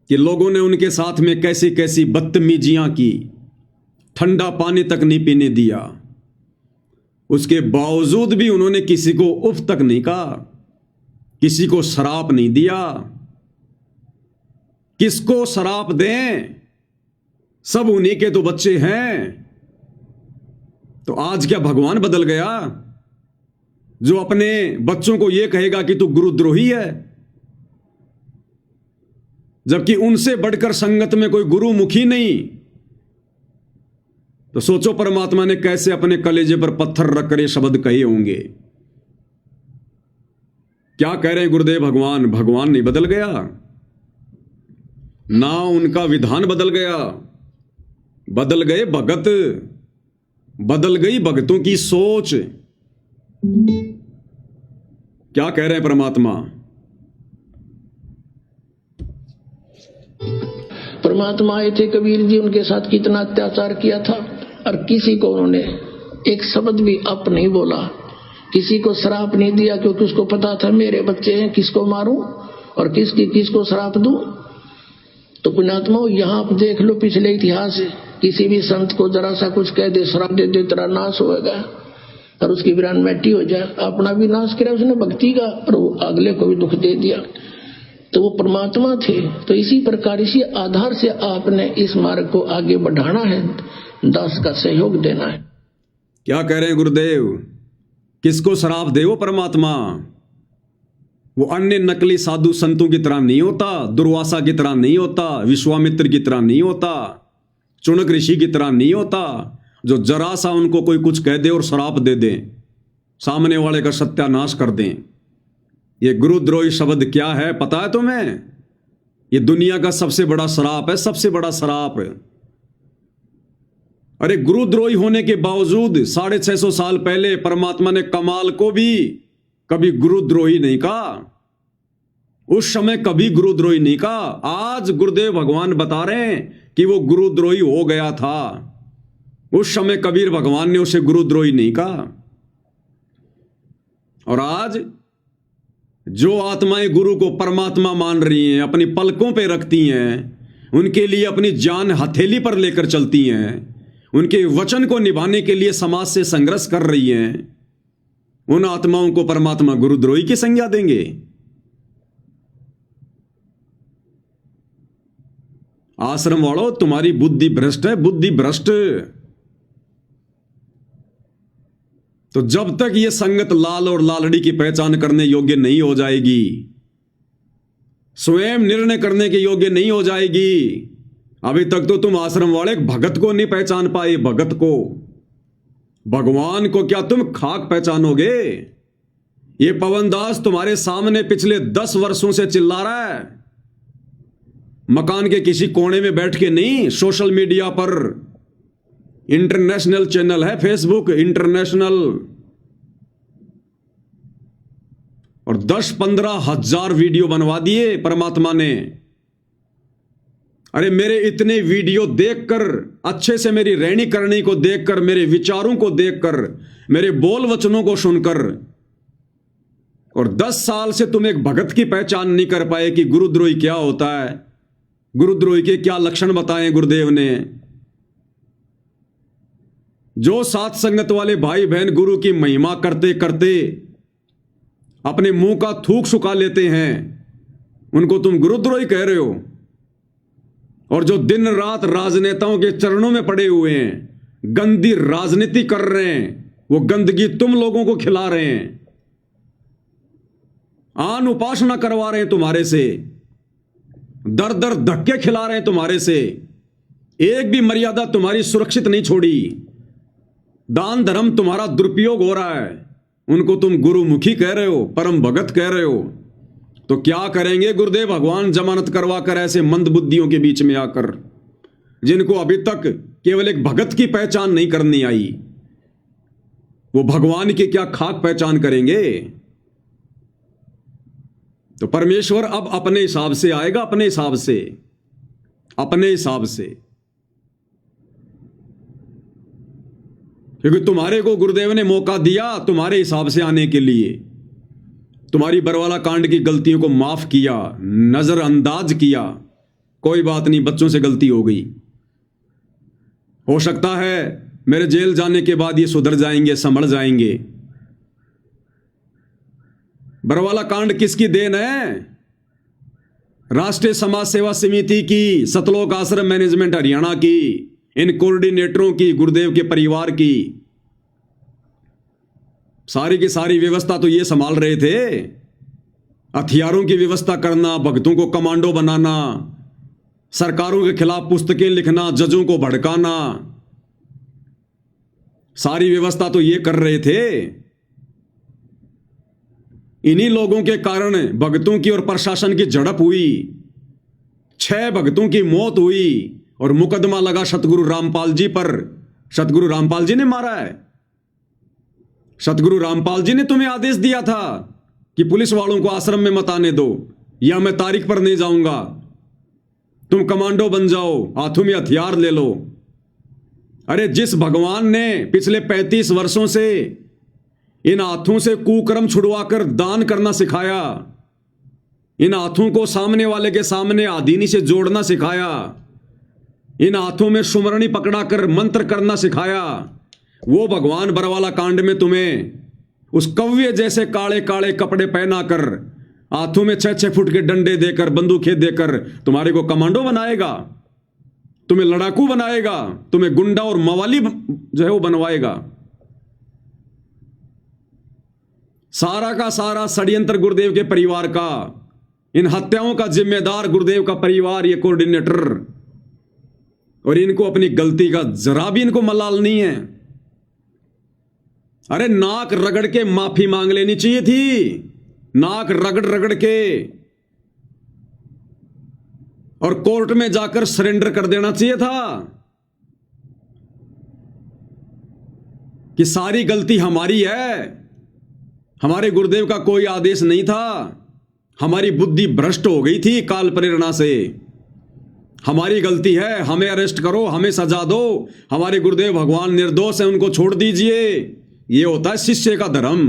कि लोगों ने उनके साथ में कैसी कैसी बदतमीजियां की, ठंडा पानी तक नहीं पीने दिया। उसके बावजूद भी उन्होंने किसी को उफ तक नहीं कहा, किसी को शराप नहीं दिया। किसको शराप दें? सब उन्हीं के तो बच्चे हैं। तो आज क्या भगवान बदल गया जो अपने बच्चों को यह कहेगा कि तू गुरुद्रोही है, जबकि उनसे बढ़कर संगत में कोई गुरुमुखी नहीं? तो सोचो परमात्मा ने कैसे अपने कलेजे पर पत्थर रखकर ये शब्द कहे होंगे। क्या कह रहे हैं गुरुदेव भगवान? भगवान नहीं बदल गया, ना उनका विधान बदल गया, बदल गए भगत, बदल गई भगतों की सोच। क्या कह रहे हैं परमात्मा? परमात्मा आए थे कबीर जी, उनके साथ कितना अत्याचार किया था और किसी को उन्होंने एक शब्द भी अप नहीं बोला, किसी को श्राप नहीं दिया, क्योंकि उसको पता था मेरे बच्चे हैं, किसको मारूं और किसको श्राप दूं। तो पुण्यात्मा यहाँ आप देख लो पिछले इतिहास से, किसी भी संत को जरा सा कुछ कह दे, श्राप दे दे, तेरा नाश होगा और उसकी वीरान मैटी हो जाए, अपना भी नाश किया उसने भक्ति का और वो अगले को भी दुख दे दिया। तो वो परमात्मा थे। तो इसी प्रकार इसी आधार से आपने इस मार्ग को आगे बढ़ाना है, दास का सहयोग देना है। क्या कह रहे हैं गुरुदेव? किसको श्राप दे वो परमात्मा? वो अन्य नकली साधु संतों की तरह नहीं होता, दुर्वासा की तरह नहीं होता, विश्वामित्र की तरह नहीं होता, चुनक ऋषि की तरह नहीं होता, जो जरा सा उनको कोई कुछ कह दे और श्राप दे दें, सामने वाले का सत्यानाश कर दें। ये गुरुद्रोही शब्द क्या है पता है तुम्हें? ये दुनिया का सबसे बड़ा श्राप है, सबसे बड़ा श्राप। अरे गुरुद्रोही होने के बावजूद 650 साल पहले परमात्मा ने कमाल को भी कभी गुरुद्रोही नहीं कहा, उस समय कभी गुरुद्रोही नहीं कहा। आज गुरुदेव भगवान बता रहे हैं कि वो गुरुद्रोही हो गया था, उस समय कबीर भगवान ने उसे गुरुद्रोही नहीं कहा। और आज जो आत्माएं गुरु को परमात्मा मान रही हैं, अपनी पलकों पे रखती हैं, उनके लिए अपनी जान हथेली पर लेकर चलती हैं, उनके वचन को निभाने के लिए समाज से संघर्ष कर रही हैं, उन आत्माओं को परमात्मा गुरुद्रोही की संज्ञा देंगे? आश्रम वालों, तुम्हारी बुद्धि भ्रष्ट है, बुद्धि भ्रष्ट। तो जब तक यह संगत लाल और लालड़ी की पहचान करने योग्य नहीं हो जाएगी, स्वयं निर्णय करने के योग्य नहीं हो जाएगी, अभी तक तो तुम आश्रम वाले भगत को नहीं पहचान पाए। भगत को, भगवान को क्या तुम खाक पहचानोगे? ये पवनदास तुम्हारे सामने पिछले 10 वर्षों से चिल्ला रहा है, मकान के किसी कोने में बैठ के नहीं, सोशल मीडिया पर, इंटरनेशनल चैनल है फेसबुक, इंटरनेशनल, और 10-15 हजार वीडियो बनवा दिए परमात्मा ने। अरे मेरे इतने वीडियो देखकर, अच्छे से मेरी रहनी करनी को देखकर, मेरे विचारों को देखकर, मेरे बोल वचनों को सुनकर, और 10 साल से तुम एक भगत की पहचान नहीं कर पाए कि गुरुद्रोही क्या होता है, गुरुद्रोही के क्या लक्षण बताए गुरुदेव ने। जो साथ संगत वाले भाई बहन गुरु की महिमा करते करते अपने मुंह का थूक सुखा लेते हैं, उनको तुम गुरुद्रोही कह रहे हो। और जो दिन रात राजनेताओं के चरणों में पड़े हुए हैं, गंदी राजनीति कर रहे हैं, वो गंदगी तुम लोगों को खिला रहे हैं, आन उपासना करवा रहे हैं तुम्हारे से, दर दर धक्के खिला रहे हैं तुम्हारे से, एक भी मर्यादा तुम्हारी सुरक्षित नहीं छोड़ी, दान धर्म तुम्हारा दुरुपयोग हो रहा है, उनको तुम गुरुमुखी कह रहे हो, परम भगत कह रहे हो। तो क्या करेंगे गुरुदेव भगवान जमानत करवा कर ऐसे मंद बुद्धियों के बीच में आकर, जिनको अभी तक केवल एक भगत की पहचान नहीं करनी आई, वो भगवान की क्या खाक पहचान करेंगे। तो परमेश्वर अब अपने हिसाब से आएगा, अपने हिसाब से, अपने हिसाब से, क्योंकि तुम्हारे को गुरुदेव ने मौका दिया तुम्हारे हिसाब से आने के लिए, तुम्हारी बरवाला कांड की गलतियों को माफ किया, नजरअंदाज किया, कोई बात नहीं, बच्चों से गलती हो गई, हो सकता है मेरे जेल जाने के बाद ये सुधर जाएंगे, संभल जाएंगे। बरवाला कांड किसकी देन है? राष्ट्रीय समाज सेवा समिति की, सतलोक आश्रम मैनेजमेंट हरियाणा की, इन कोऑर्डिनेटरों की, गुरुदेव के परिवार की। सारी की सारी व्यवस्था तो ये संभाल रहे थे, हथियारों की व्यवस्था करना, भक्तों को कमांडो बनाना, सरकारों के खिलाफ पुस्तकें लिखना, जजों को भड़काना, सारी व्यवस्था तो ये कर रहे थे। इन्हीं लोगों के कारण भक्तों की और प्रशासन की झड़प हुई, 6 भक्तों की मौत हुई और मुकदमा लगा सतगुरु रामपाल जी पर। सतगुरु रामपाल जी ने मारा है। सतगुरु रामपाल जी ने तुम्हें आदेश दिया था कि पुलिस वालों को आश्रम में मत आने दो, या मैं तारीख पर नहीं जाऊंगा, तुम कमांडो बन जाओ, हाथों में हथियार ले लो। अरे जिस भगवान ने पिछले 35 वर्षों से इन हाथों से कुकर्म छुड़वाकर दान करना सिखाया, इन हाथों को सामने वाले के सामने आदीनी से जोड़ना सिखाया, इन हाथों में सुमरणी पकड़ाकर मंत्र करना सिखाया, वो भगवान बरवाला कांड में तुम्हें उस कव्य जैसे काले काले कपड़े पहनाकर, हाथों में 6-6 फुट के डंडे देकर, बंदूकें देकर तुम्हारे को कमांडो बनाएगा, तुम्हें लड़ाकू बनाएगा, तुम्हें गुंडा और मवाली जो है वो बनवाएगा। सारा का सारा षड्यंत्र गुरुदेव के परिवार का, इन हत्याओं का जिम्मेदार गुरुदेव का परिवार, ये कोऑर्डिनेटर, और इनको अपनी गलती का जरा भी इनको मलाल नहीं है। अरे नाक रगड़ के माफी मांग लेनी चाहिए थी, नाक रगड़ रगड़ के, और कोर्ट में जाकर सरेंडर कर देना चाहिए था कि सारी गलती हमारी है, हमारे गुरुदेव का कोई आदेश नहीं था, हमारी बुद्धि भ्रष्ट हो गई थी काल प्रेरणा से, हमारी गलती है, हमें अरेस्ट करो, हमें सजा दो, हमारे गुरुदेव भगवान निर्दोष है, उनको छोड़ दीजिए। ये होता है शिष्य का धर्म।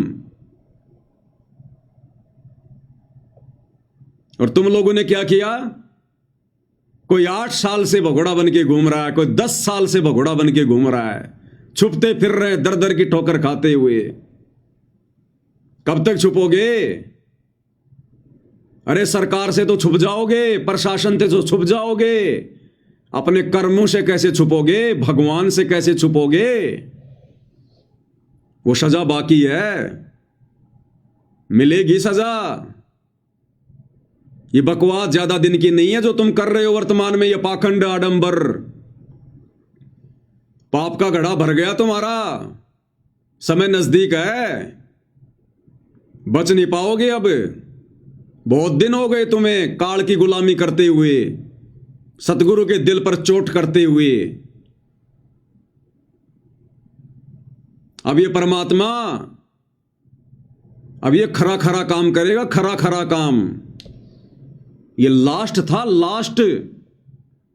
और तुम लोगों ने क्या किया? कोई 8 साल से भगोड़ा बन के घूम रहा है, कोई 10 साल से भगोड़ा बन के घूम रहा है, छुपते फिर रहे दर दर की ठोकर खाते हुए। कब तक छुपोगे? अरे सरकार से तो छुप जाओगे, प्रशासन से तो छुप जाओगे, अपने कर्मों से कैसे छुपोगे? भगवान से कैसे छुपोगे? वो सजा बाकी है, मिलेगी सजा। ये बकवास ज्यादा दिन की नहीं है जो तुम कर रहे हो वर्तमान में, ये पाखंड आडंबर। पाप का घड़ा भर गया तुम्हारा, समय नजदीक है, बच नहीं पाओगे अब। बहुत दिन हो गए तुम्हें काल की गुलामी करते हुए, सतगुरु के दिल पर चोट करते हुए। अब ये परमात्मा, अब ये खरा खरा काम करेगा, खरा खरा काम। ये लास्ट था, लास्ट।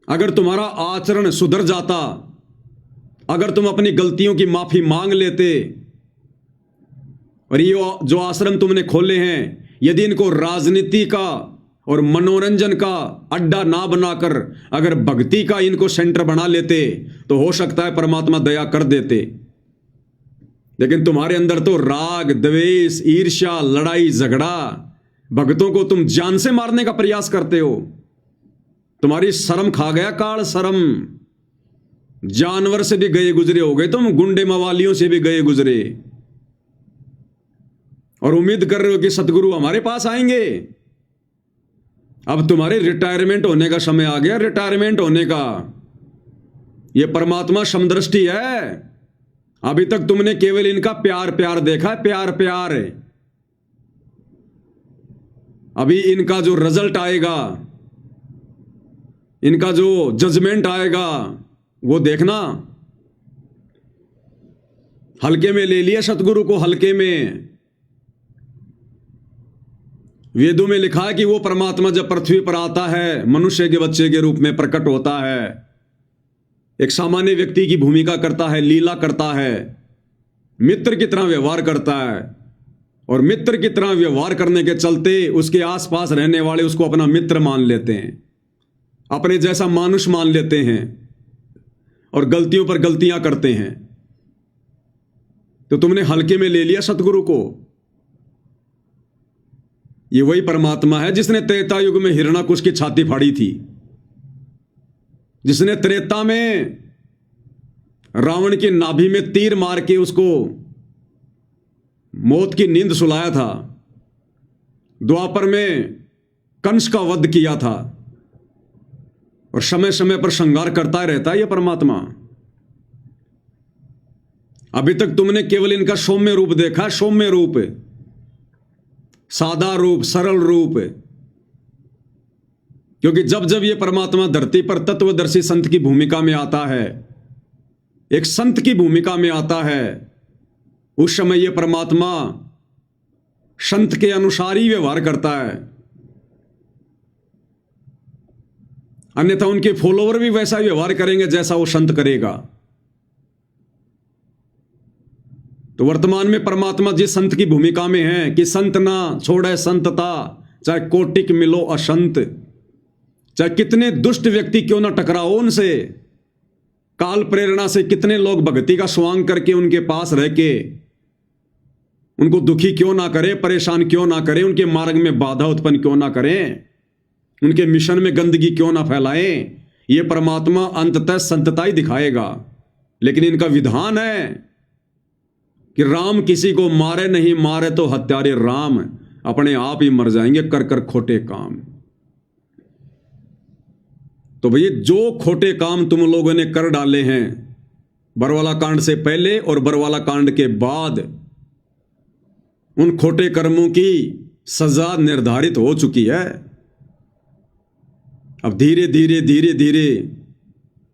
अगर तुम्हारा आचरण सुधर जाता, अगर तुम अपनी गलतियों की माफी मांग लेते, और ये जो आश्रम तुमने खोले हैं, यदि इनको राजनीति का और मनोरंजन का अड्डा ना बनाकर अगर भक्ति का इनको सेंटर बना लेते, तो हो सकता है परमात्मा दया कर देते। लेकिन तुम्हारे अंदर तो राग, द्वेष, ईर्ष्या, लड़ाई झगड़ा, भक्तों को तुम जान से मारने का प्रयास करते हो। तुम्हारी शर्म खा गया काल, शर्म। जानवर से भी गए गुजरे हो गए तुम, गुंडे मवालियों से भी गए गुजरे, और उम्मीद कर रहे हो कि सतगुरु हमारे पास आएंगे। अब तुम्हारे रिटायरमेंट होने का समय आ गया, रिटायरमेंट होने का। यह परमात्मा समदृष्टि है। अभी तक तुमने केवल इनका प्यार प्यार देखा है, प्यार प्यार। अभी इनका जो रिजल्ट आएगा, इनका जो जजमेंट आएगा, वो देखना। हल्के में ले लिया सतगुरु को, हल्के में। वेदों में लिखा है कि वो परमात्मा जब पृथ्वी पर आता है, मनुष्य के बच्चे के रूप में प्रकट होता है, एक सामान्य व्यक्ति की भूमिका करता है, लीला करता है, मित्र की तरह व्यवहार करता है, और मित्र की तरह व्यवहार करने के चलते उसके आसपास रहने वाले उसको अपना मित्र मान लेते हैं, अपने जैसा मानुष मान लेते हैं, और गलतियों पर गलतियां करते हैं। तो तुमने हल्के में ले लिया सतगुरु को। ये वही परमात्मा है जिसने त्रेता युग में हिरण्याकुश की छाती फाड़ी थी, जिसने त्रेता में रावण की नाभि में तीर मार के उसको मौत की नींद सुलाया था, द्वापर में कंस का वध किया था, और समय समय पर श्रृंगार करता रहता है यह परमात्मा। अभी तक तुमने केवल इनका सौम्य रूप देखा, सौम्य रूप, सादा रूप, सरल रूप। क्योंकि जब जब यह परमात्मा धरती पर तत्वदर्शी संत की भूमिका में आता है, एक संत की भूमिका में आता है, उस समय यह परमात्मा संत के अनुसार ही व्यवहार करता है। अन्यथा उनके फॉलोवर भी वैसा व्यवहार करेंगे जैसा वो संत करेगा। तो वर्तमान में परमात्मा जिस संत की भूमिका में है कि संत ना छोड़े संतता, चाहे कोटिक मिलो असंत, चाहे कितने दुष्ट व्यक्ति क्यों ना टकराओ उनसे, काल प्रेरणा से कितने लोग भक्ति का स्वांग करके उनके पास रह के उनको दुखी क्यों ना करे, परेशान क्यों ना करे, उनके मार्ग में बाधा उत्पन्न क्यों ना करें, उनके मिशन में गंदगी क्यों ना फैलाएं, ये परमात्मा अंततः संतता ही दिखाएगा। लेकिन इनका विधान है कि राम किसी को मारे नहीं, मारे तो हत्यारे राम, अपने आप ही मर जाएंगे कर कर खोटे काम। तो भैया जो खोटे काम तुम लोगों ने कर डाले हैं बरवाला कांड से पहले और बरवाला कांड के बाद, उन खोटे कर्मों की सजा निर्धारित हो चुकी है। अब धीरे धीरे धीरे धीरे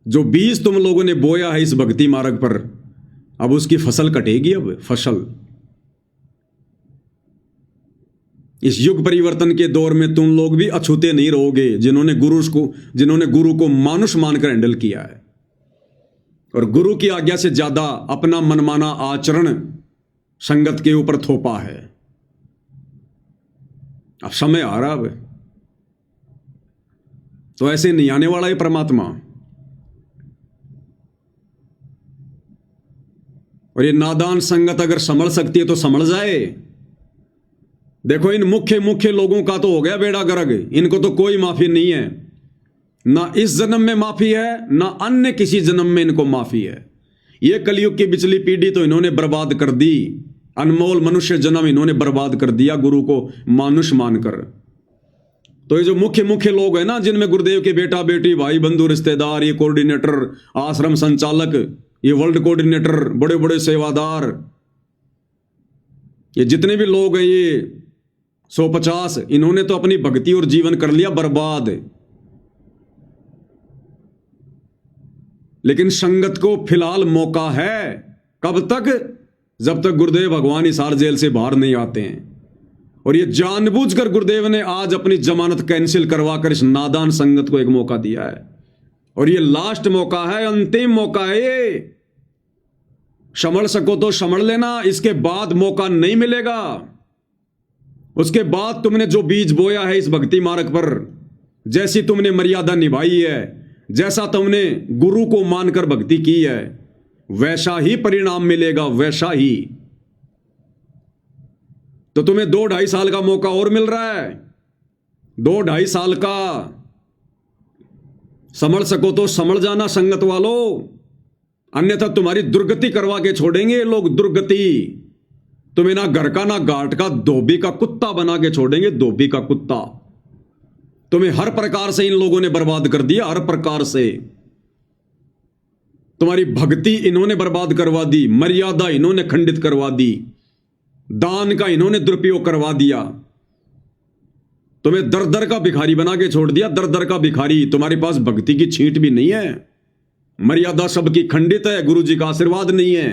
जो बीज तुम लोगों ने बोया है इस भक्ति मार्ग पर, अब उसकी फसल कटेगी। अब फसल इस युग परिवर्तन के दौर में तुम लोग भी अछूते नहीं रहोगे, जिन्होंने गुरु को मानुष मानकर हैंडल किया है, और गुरु की आज्ञा से ज्यादा अपना मनमाना आचरण संगत के ऊपर थोपा है। अब समय आ रहा है, तो ऐसे नहीं आने वाला है परमात्मा। और ये नादान संगत अगर संभल सकती है तो संभल जाए। देखो इन मुख्य लोगों का तो हो गया बेड़ा गर्क, इनको तो कोई माफी नहीं है, ना इस जन्म में माफी है, ना अन्य किसी जन्म में इनको माफी है। ये कलयुग की बिचली पीढ़ी तो इन्होंने बर्बाद कर दी, अनमोल मनुष्य जन्म इन्होंने बर्बाद कर दिया गुरु को मानुष मानकर। तो ये जो मुख्य लोग हैं ना, जिनमें गुरुदेव के बेटा बेटी, भाई बंधु, रिश्तेदार, ये कोऑर्डिनेटर, आश्रम संचालक, ये वर्ल्ड कोऑर्डिनेटर, बड़े बड़े सेवादार, ये जितने भी लोग हैं, ये 150, इन्होंने तो अपनी भक्ति और जीवन कर लिया बर्बाद। लेकिन संगत को फिलहाल मौका है, कब तक? जब तक गुरुदेव भगवान हिसार जेल से बाहर नहीं आते हैं। और ये जानबूझकर गुरुदेव ने आज अपनी जमानत कैंसिल करवाकर इस नादान संगत को एक मौका दिया है और ये लास्ट मौका है, अंतिम मौका है ये। संभल सको तो संभल लेना, इसके बाद मौका नहीं मिलेगा। उसके बाद तुमने जो बीज बोया है इस भक्ति मार्ग पर, जैसी तुमने मर्यादा निभाई है, जैसा तुमने गुरु को मानकर भक्ति की है, वैसा ही परिणाम मिलेगा, वैसा ही। तो तुम्हें 2-2.5 साल का मौका और मिल रहा है, 2-2.5 साल का। संभल सको तो संभल जाना संगत वालों, अन्यथा तुम्हारी दुर्गति करवा के छोड़ेंगे ये लोग, दुर्गति। तुम्हें ना घर का ना घाट का धोबी का कुत्ता बना के छोड़ेंगे, धोबी का कुत्ता। तुम्हें हर प्रकार से इन लोगों ने बर्बाद कर दिया, हर प्रकार से। तुम्हारी भक्ति इन्होंने बर्बाद करवा दी, मर्यादा इन्होंने खंडित करवा दी, दान का इन्होंने दुरुपयोग करवा दिया। तुम्हें दर दर का भिखारी बना के छोड़ दिया, दर दर का भिखारी। तुम्हारे पास भक्ति की छींट भी नहीं है, मर्यादा सबकी खंडित है, गुरु जी का आशीर्वाद नहीं है।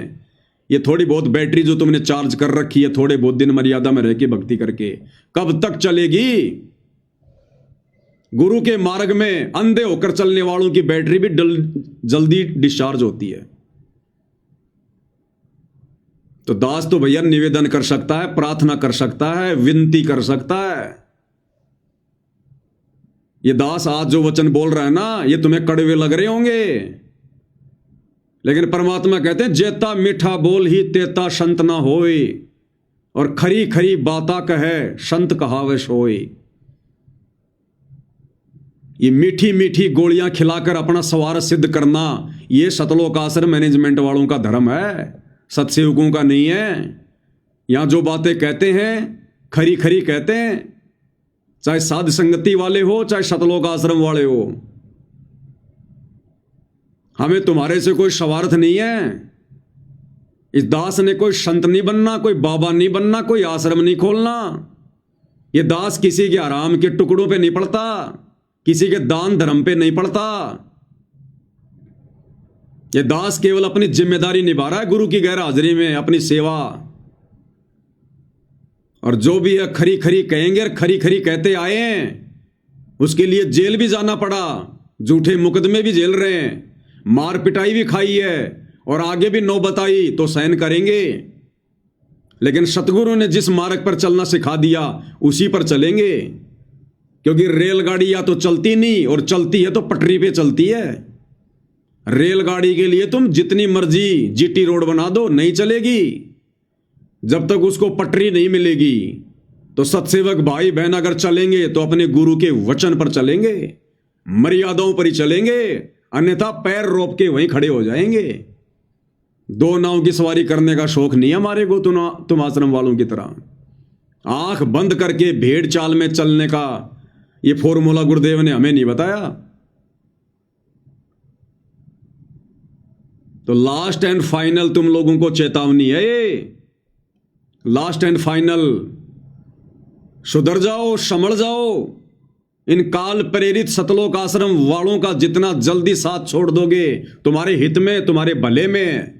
ये थोड़ी बहुत बैटरी जो तुमने चार्ज कर रखी है, थोड़े बहुत दिन मर्यादा में रह के भक्ति करके, कब तक चलेगी? गुरु के मार्ग में अंधे होकर चलने वालों की बैटरी भी जल्दी डिस्चार्ज होती है। तो दास तो भैया निवेदन कर सकता है, प्रार्थना कर सकता है, विनती कर सकता है। ये दास आज जो वचन बोल रहा है ना, ये तुम्हें कड़वे लग रहे होंगे, लेकिन परमात्मा कहते हैं जेता मीठा बोल ही तेता संत ना होए, और खरी खरी बाता कहे संत कहावे सोए। ये मीठी मीठी गोलियां खिलाकर अपना स्वार्थ सिद्ध करना, ये सतलोक आश्रम मैनेजमेंट वालों का धर्म है, सत्सेवकों का नहीं है। यहां जो बातें कहते हैं खरी खरी कहते हैं, चाहे साध संगति वाले हो चाहे सतलोक आश्रम वाले हो। हमें तुम्हारे से कोई स्वार्थ नहीं है। इस दास ने कोई संत नहीं बनना, कोई बाबा नहीं बनना, कोई आश्रम नहीं खोलना। ये दास किसी के आराम के टुकड़ों पे नहीं पड़ता, किसी के दान धर्म पे नहीं पड़ता। ये दास केवल अपनी जिम्मेदारी निभा रहा है गुरु की गैर हाजिरी में, अपनी सेवा। और जो भी है खरी खरी कहेंगे, और खरी खरी कहते आए हैं, उसके लिए जेल भी जाना पड़ा, झूठे मुकदमे भी झेल रहे हैं, मार पिटाई भी खाई है, और आगे भी नौबत आई तो सहन करेंगे। लेकिन सतगुरु ने जिस मार्ग पर चलना सिखा दिया उसी पर चलेंगे, क्योंकि रेलगाड़ी या तो चलती नहीं, और चलती है तो पटरी पे चलती है। रेलगाड़ी के लिए तुम जितनी मर्जी जीटी रोड बना दो, नहीं चलेगी जब तक उसको पटरी नहीं मिलेगी। तो सत्सेवक भाई बहन अगर चलेंगे तो अपने गुरु के वचन पर चलेंगे, मर्यादाओं पर ही चलेंगे, अन्यथा पैर रोप के वहीं खड़े हो जाएंगे। दो नाव की सवारी करने का शौक नहीं है हमारे को, तुम आश्रम वालों की तरह आंख बंद करके भेड़ चाल में चलने का ये फॉर्मूला गुरुदेव ने हमें नहीं बताया। तो लास्ट एंड फाइनल तुम लोगों को चेतावनी है ये, लास्ट एंड फाइनल। सुधर जाओ, संभल जाओ। इन काल प्रेरित सतलोक आश्रम वालों का जितना जल्दी साथ छोड़ दोगे तुम्हारे हित में, तुम्हारे भले में।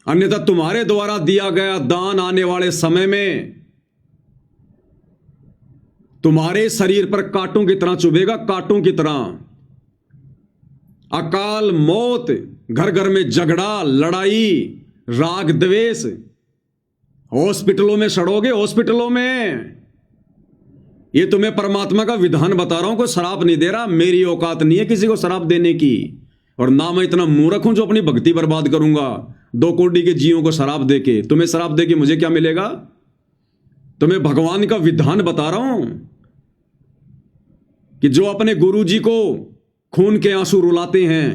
अन्यथा तुम्हारे द्वारा दिया गया दान आने वाले समय में तुम्हारे शरीर पर कांटों की तरह चुभेगा, कांटों की तरह। अकाल मौत, घर घर में झगड़ा, लड़ाई, राग द्वेष, हॉस्पिटलों में सड़ोगे, हॉस्पिटलों में। ये तुम्हें परमात्मा का विधान बता रहा हूं, कोई शराब नहीं दे रहा। मेरी औकात नहीं है किसी को शराब देने की, और ना मैं इतना मूर्ख हूं जो अपनी भक्ति बर्बाद करूंगा 2 कोटि के जीवों को शराब देके। तुम्हें शराब देके मुझे क्या मिलेगा? तुम्हें भगवान का विधान बता रहा हूं कि जो अपने गुरु जी को खून के आंसू रुलाते हैं,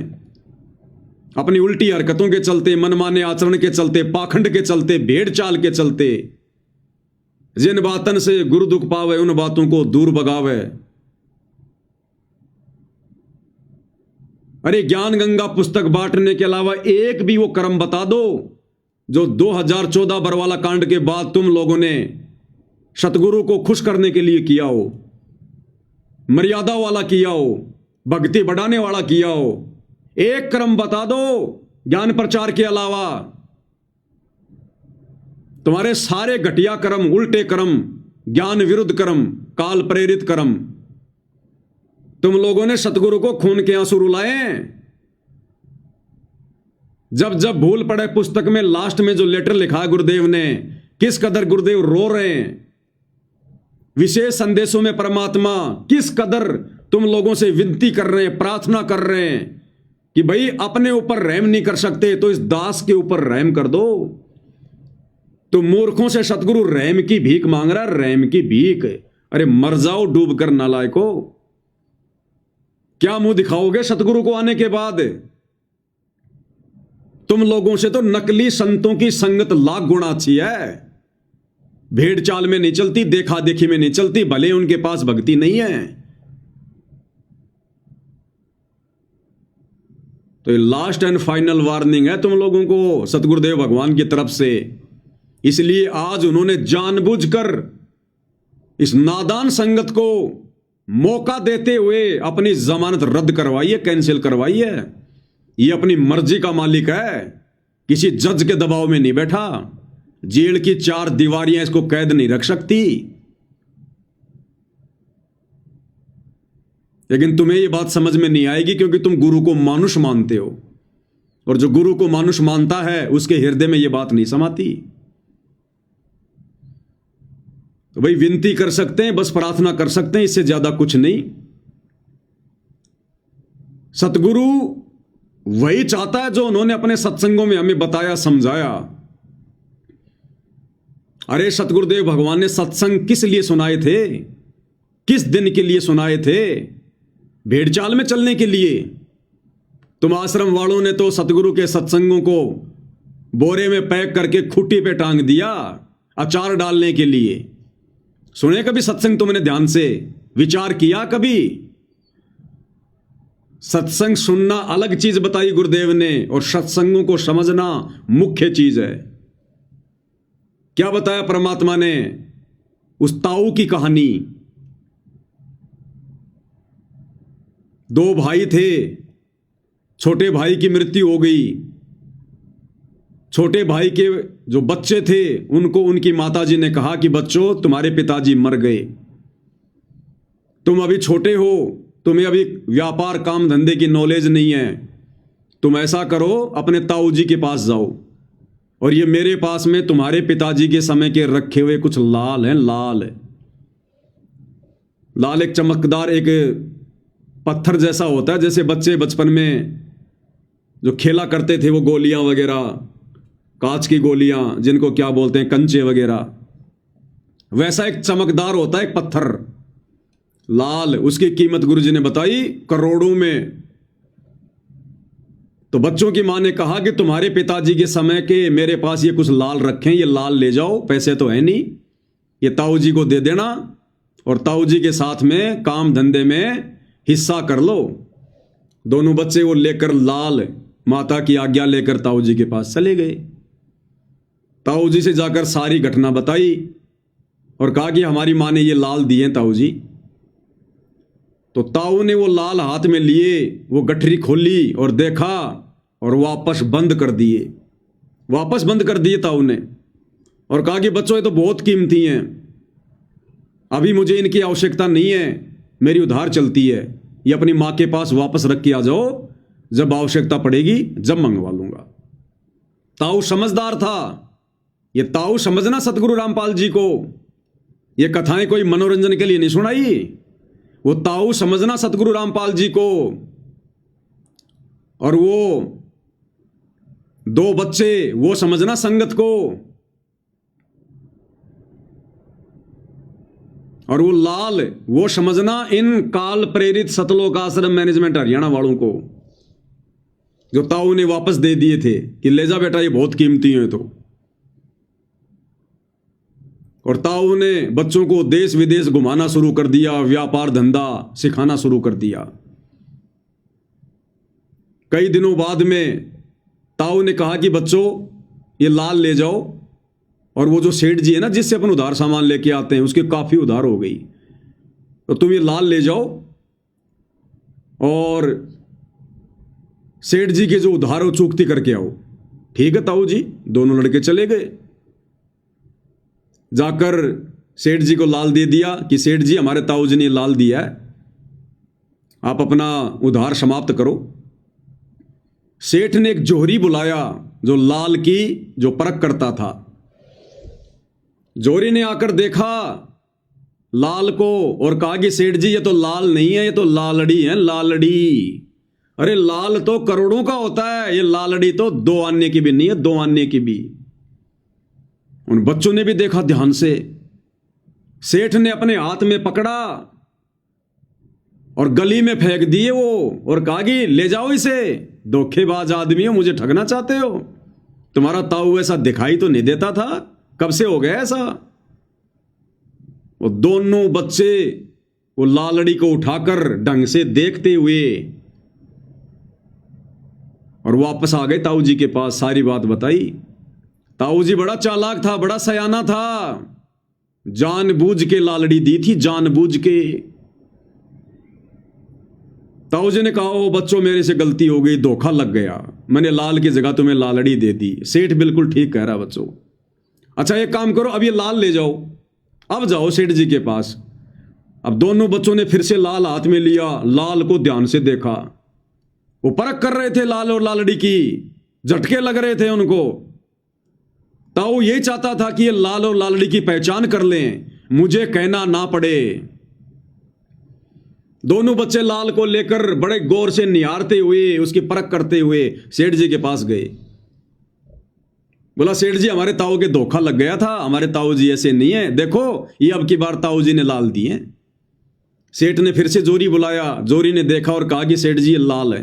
अपनी उल्टी हरकतों के चलते, मनमाने आचरण के चलते, पाखंड के चलते, भेड़ चाल के चलते, जिन बातन से गुरु दुख पावे उन बातों को दूर भगावे। अरे ज्ञान गंगा पुस्तक बांटने के अलावा एक भी वो कर्म बता दो जो 2014 बरवाला कांड के बाद तुम लोगों ने सतगुरु को खुश करने के लिए किया हो, मर्यादा वाला किया हो, भक्ति बढ़ाने वाला किया हो। एक कर्म बता दो ज्ञान प्रचार के अलावा। तुम्हारे सारे घटिया कर्म, उल्टे कर्म, ज्ञान विरुद्ध कर्म, काल प्रेरित कर्म, तुम लोगों ने सतगुरु को खून के आंसू रुलाए। जब जब भूल पड़े पुस्तक में लास्ट में जो लेटर लिखा है गुरुदेव ने, किस कदर गुरुदेव रो रहे हैं। विशेष संदेशों में परमात्मा किस कदर तुम लोगों से विनती कर रहे हैं, प्रार्थना कर रहे हैं कि भाई अपने ऊपर रहम नहीं कर सकते तो इस दास के ऊपर रहम कर दो। तो मूर्खों से सतगुरु रहम की भीख मांग रहा है, रहम की भीख। अरे मर जाओ डूब कर नालायको। क्या मुंह दिखाओगे सतगुरु को आने के बाद? तुम लोगों से तो नकली संतों की संगत लाख गुना अच्छी है। भेड़ चाल में नहीं चलती, देखा देखी में नहीं चलती, भले उनके पास भक्ति नहीं है। तो ये लास्ट एंड फाइनल वार्निंग है तुम लोगों को सतगुरुदेव भगवान की तरफ से। इसलिए आज उन्होंने जानबूझकर इस नादान संगत को मौका देते हुए अपनी जमानत रद्द करवाई है, कैंसिल करवाई है। ये अपनी मर्जी का मालिक है, किसी जज के दबाव में नहीं बैठा। जेल की 4 दीवारियां इसको कैद नहीं रख सकती। लेकिन तुम्हें यह बात समझ में नहीं आएगी क्योंकि तुम गुरु को मानुष मानते हो, और जो गुरु को मानुष मानता है उसके हृदय में यह बात नहीं समाती। तो भाई विनती कर सकते हैं, बस प्रार्थना कर सकते हैं, इससे ज्यादा कुछ नहीं। सतगुरु वही चाहता है जो उन्होंने अपने सत्संगों में हमें बताया, समझाया। अरे सतगुरुदेव भगवान ने सत्संग किस लिए सुनाए थे? किस दिन के लिए सुनाए थे? भेड़ चाल में चलने के लिए। तुम आश्रम वालों ने तो सतगुरु के सत्संगों को बोरे में पैक करके खूंटी पे टांग दिया अचार डालने के लिए। सुने कभी सत्संग? तुमने ध्यान से विचार किया कभी? सत्संग सुनना अलग चीज बताई गुरुदेव ने, और सत्संगों को समझना मुख्य चीज है। क्या बताया परमात्मा ने? उस ताऊ की कहानी। 2 भाई थे, छोटे भाई की मृत्यु हो गई। छोटे भाई के जो बच्चे थे उनको उनकी माताजी ने कहा कि बच्चों तुम्हारे पिताजी मर गए, तुम अभी छोटे हो, तुम्हें अभी व्यापार काम धंधे की नॉलेज नहीं है, तुम ऐसा करो अपने ताऊ जी के पास जाओ, और ये मेरे पास में तुम्हारे पिताजी के समय के रखे हुए कुछ लाल हैं। लाल एक चमकदार एक पत्थर जैसा होता है, जैसे बच्चे बचपन में जो खेला करते थे, वो गोलियां वगैरह, कांच की गोलियां जिनको क्या बोलते हैं, कंचे वगैरह, वैसा एक चमकदार होता है एक पत्थर लाल। उसकी कीमत गुरुजी ने बताई करोड़ों में। तो बच्चों की मां ने कहा कि तुम्हारे पिताजी के समय के मेरे पास ये कुछ लाल रखें, ये लाल ले जाओ, पैसे तो है नहीं, ये ताऊ जी को दे देना और ताऊ जी के साथ में काम धंधे में हिस्सा कर लो। दोनों बच्चे वो लेकर लाल माता की आज्ञा लेकर ताऊ जी के पास चले गए। ताऊ जी से जाकर सारी घटना बताई और कहा कि हमारी मां ने ये लाल दिए ताऊ जी। तो ताऊ ने वो लाल हाथ में लिए, वो गठरी खोली और देखा और वापस बंद कर दिए ताऊ ने, और कहा कि बच्चों ये तो बहुत कीमती हैं, अभी मुझे इनकी आवश्यकता नहीं है, मेरी उधार चलती है, ये अपनी मां के पास वापस रख के आ जाओ, जब आवश्यकता पड़ेगी जब मंगवा लूंगा। ताऊ समझदार था। ये ताऊ समझना सतगुरु रामपाल जी को, ये कथाएं कोई मनोरंजन के लिए नहीं सुनाई, वो ताऊ समझना सतगुरु रामपाल जी को। और वो 2 बच्चे वो समझना संगत को, और वो लाल वो समझना इन काल प्रेरित सतलोक आश्रम मैनेजमेंट हरियाणा वालों को, जो ताऊ ने वापस दे दिए थे कि ले जा बेटा, ये बहुत कीमती है। तो और ताऊ ने बच्चों को देश विदेश घुमाना शुरू कर दिया, व्यापार धंधा सिखाना शुरू कर दिया। कई दिनों बाद में ताऊ ने कहा कि बच्चों ये लाल ले जाओ, और वो जो सेठ जी है ना जिससे अपन उधार सामान लेके आते हैं, उसके काफी उधार हो गई, तो तुम ये लाल ले जाओ और सेठ जी के जो उधार हो चूकती करके आओ। ठीक है ताऊ जी। दोनों लड़के चले गए, जाकर सेठ जी को लाल दे दिया कि सेठ जी हमारे ताऊ जी ने लाल दिया है, आप अपना उधार समाप्त करो। सेठ ने एक जोहरी बुलाया जो लाल की जो परख करता था। जोहरी ने आकर देखा लाल को और कहा कि सेठ जी ये तो लाल नहीं है, ये तो लालड़ी है, लालड़ी। अरे लाल तो करोड़ों का होता है, ये लालड़ी तो 2 आने की भी नहीं है, 2 आने की भी। उन बच्चों ने भी देखा ध्यान से। सेठ ने अपने हाथ में पकड़ा और गली में फेंक दिए वो, और कहा कि ले जाओ इसे, धोखेबाज आदमी हो, मुझे ठगना चाहते हो। तुम्हारा ताऊ ऐसा दिखाई तो नहीं देता था, कब से हो गया ऐसा। वो दोनों बच्चे वो लालड़ी को उठाकर ढंग से देखते हुए और वापस आ गए ताऊ जी के पास, सारी बात बताई। ताऊ जी बड़ा चालाक था, बड़ा सयाना था, जानबूझ के लालड़ी दी थी, जानबूझ के। ताऊ जी ने कहा ओ बच्चों मेरे से गलती हो गई, धोखा लग गया, मैंने लाल की जगह तुम्हें लालड़ी दे दी। सेठ बिल्कुल ठीक कह रहा बच्चों। अच्छा एक काम करो, अब ये लाल ले जाओ, अब जाओ सेठ जी के पास। अब दोनों बच्चों ने फिर से लाल हाथ में लिया, लाल को ध्यान से देखा। वो परख कर रहे थे लाल और लालड़ी की, झटके लग रहे थे उनको। ताऊ यही चाहता था कि ये लाल और लालड़ी की पहचान कर लें, मुझे कहना ना पड़े। दोनों बच्चे लाल को लेकर बड़े गौर से निहारते हुए, उसकी परख करते हुए सेठ जी के पास गए। बोला सेठ जी हमारे ताऊ के धोखा लग गया था, हमारे ताऊ जी ऐसे नहीं है, देखो ये अब की बार ताऊ जी ने लाल दिए। सेठ ने फिर से जोरी बुलाया, जोरी ने देखा और कहा कि सेठ जी ये लाल है।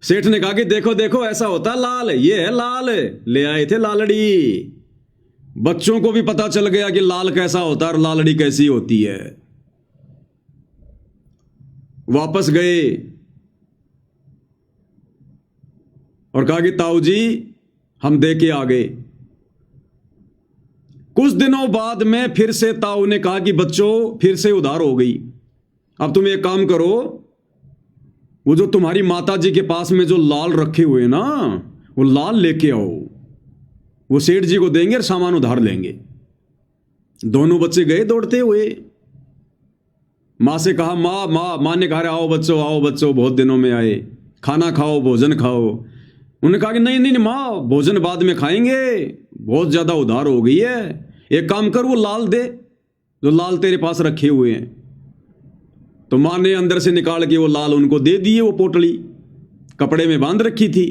सेठ ने कहा कि देखो देखो ऐसा होता लाल, ये है लाल, ले आए थे लालड़ी। बच्चों को भी पता चल गया कि लाल कैसा होता है और लालड़ी कैसी होती है। वापस गए और कहा कि ताऊ जी हम दे के आ गए। कुछ दिनों बाद में फिर से ताऊ ने कहा कि बच्चों फिर से उधार हो गई, अब तुम एक काम करो, वो जो तुम्हारी माता जी के पास में जो लाल रखे हुए ना, वो लाल लेके आओ, वो सेठ जी को देंगे और सामान उधार लेंगे। दोनों बच्चे गए दौड़ते हुए। माँ से कहा माँ ने कहा आओ बच्चों बहुत दिनों में आए, खाना खाओ, भोजन खाओ। उन्होंने कहा कि नहीं माँ, भोजन बाद में खाएंगे, बहुत ज्यादा उधार हो गई है, एक काम कर वो लाल दे जो लाल तेरे पास रखे हुए हैं। तो माँ ने अंदर से निकाल के वो लाल उनको दे दिए, वो पोटली कपड़े में बांध रखी थी।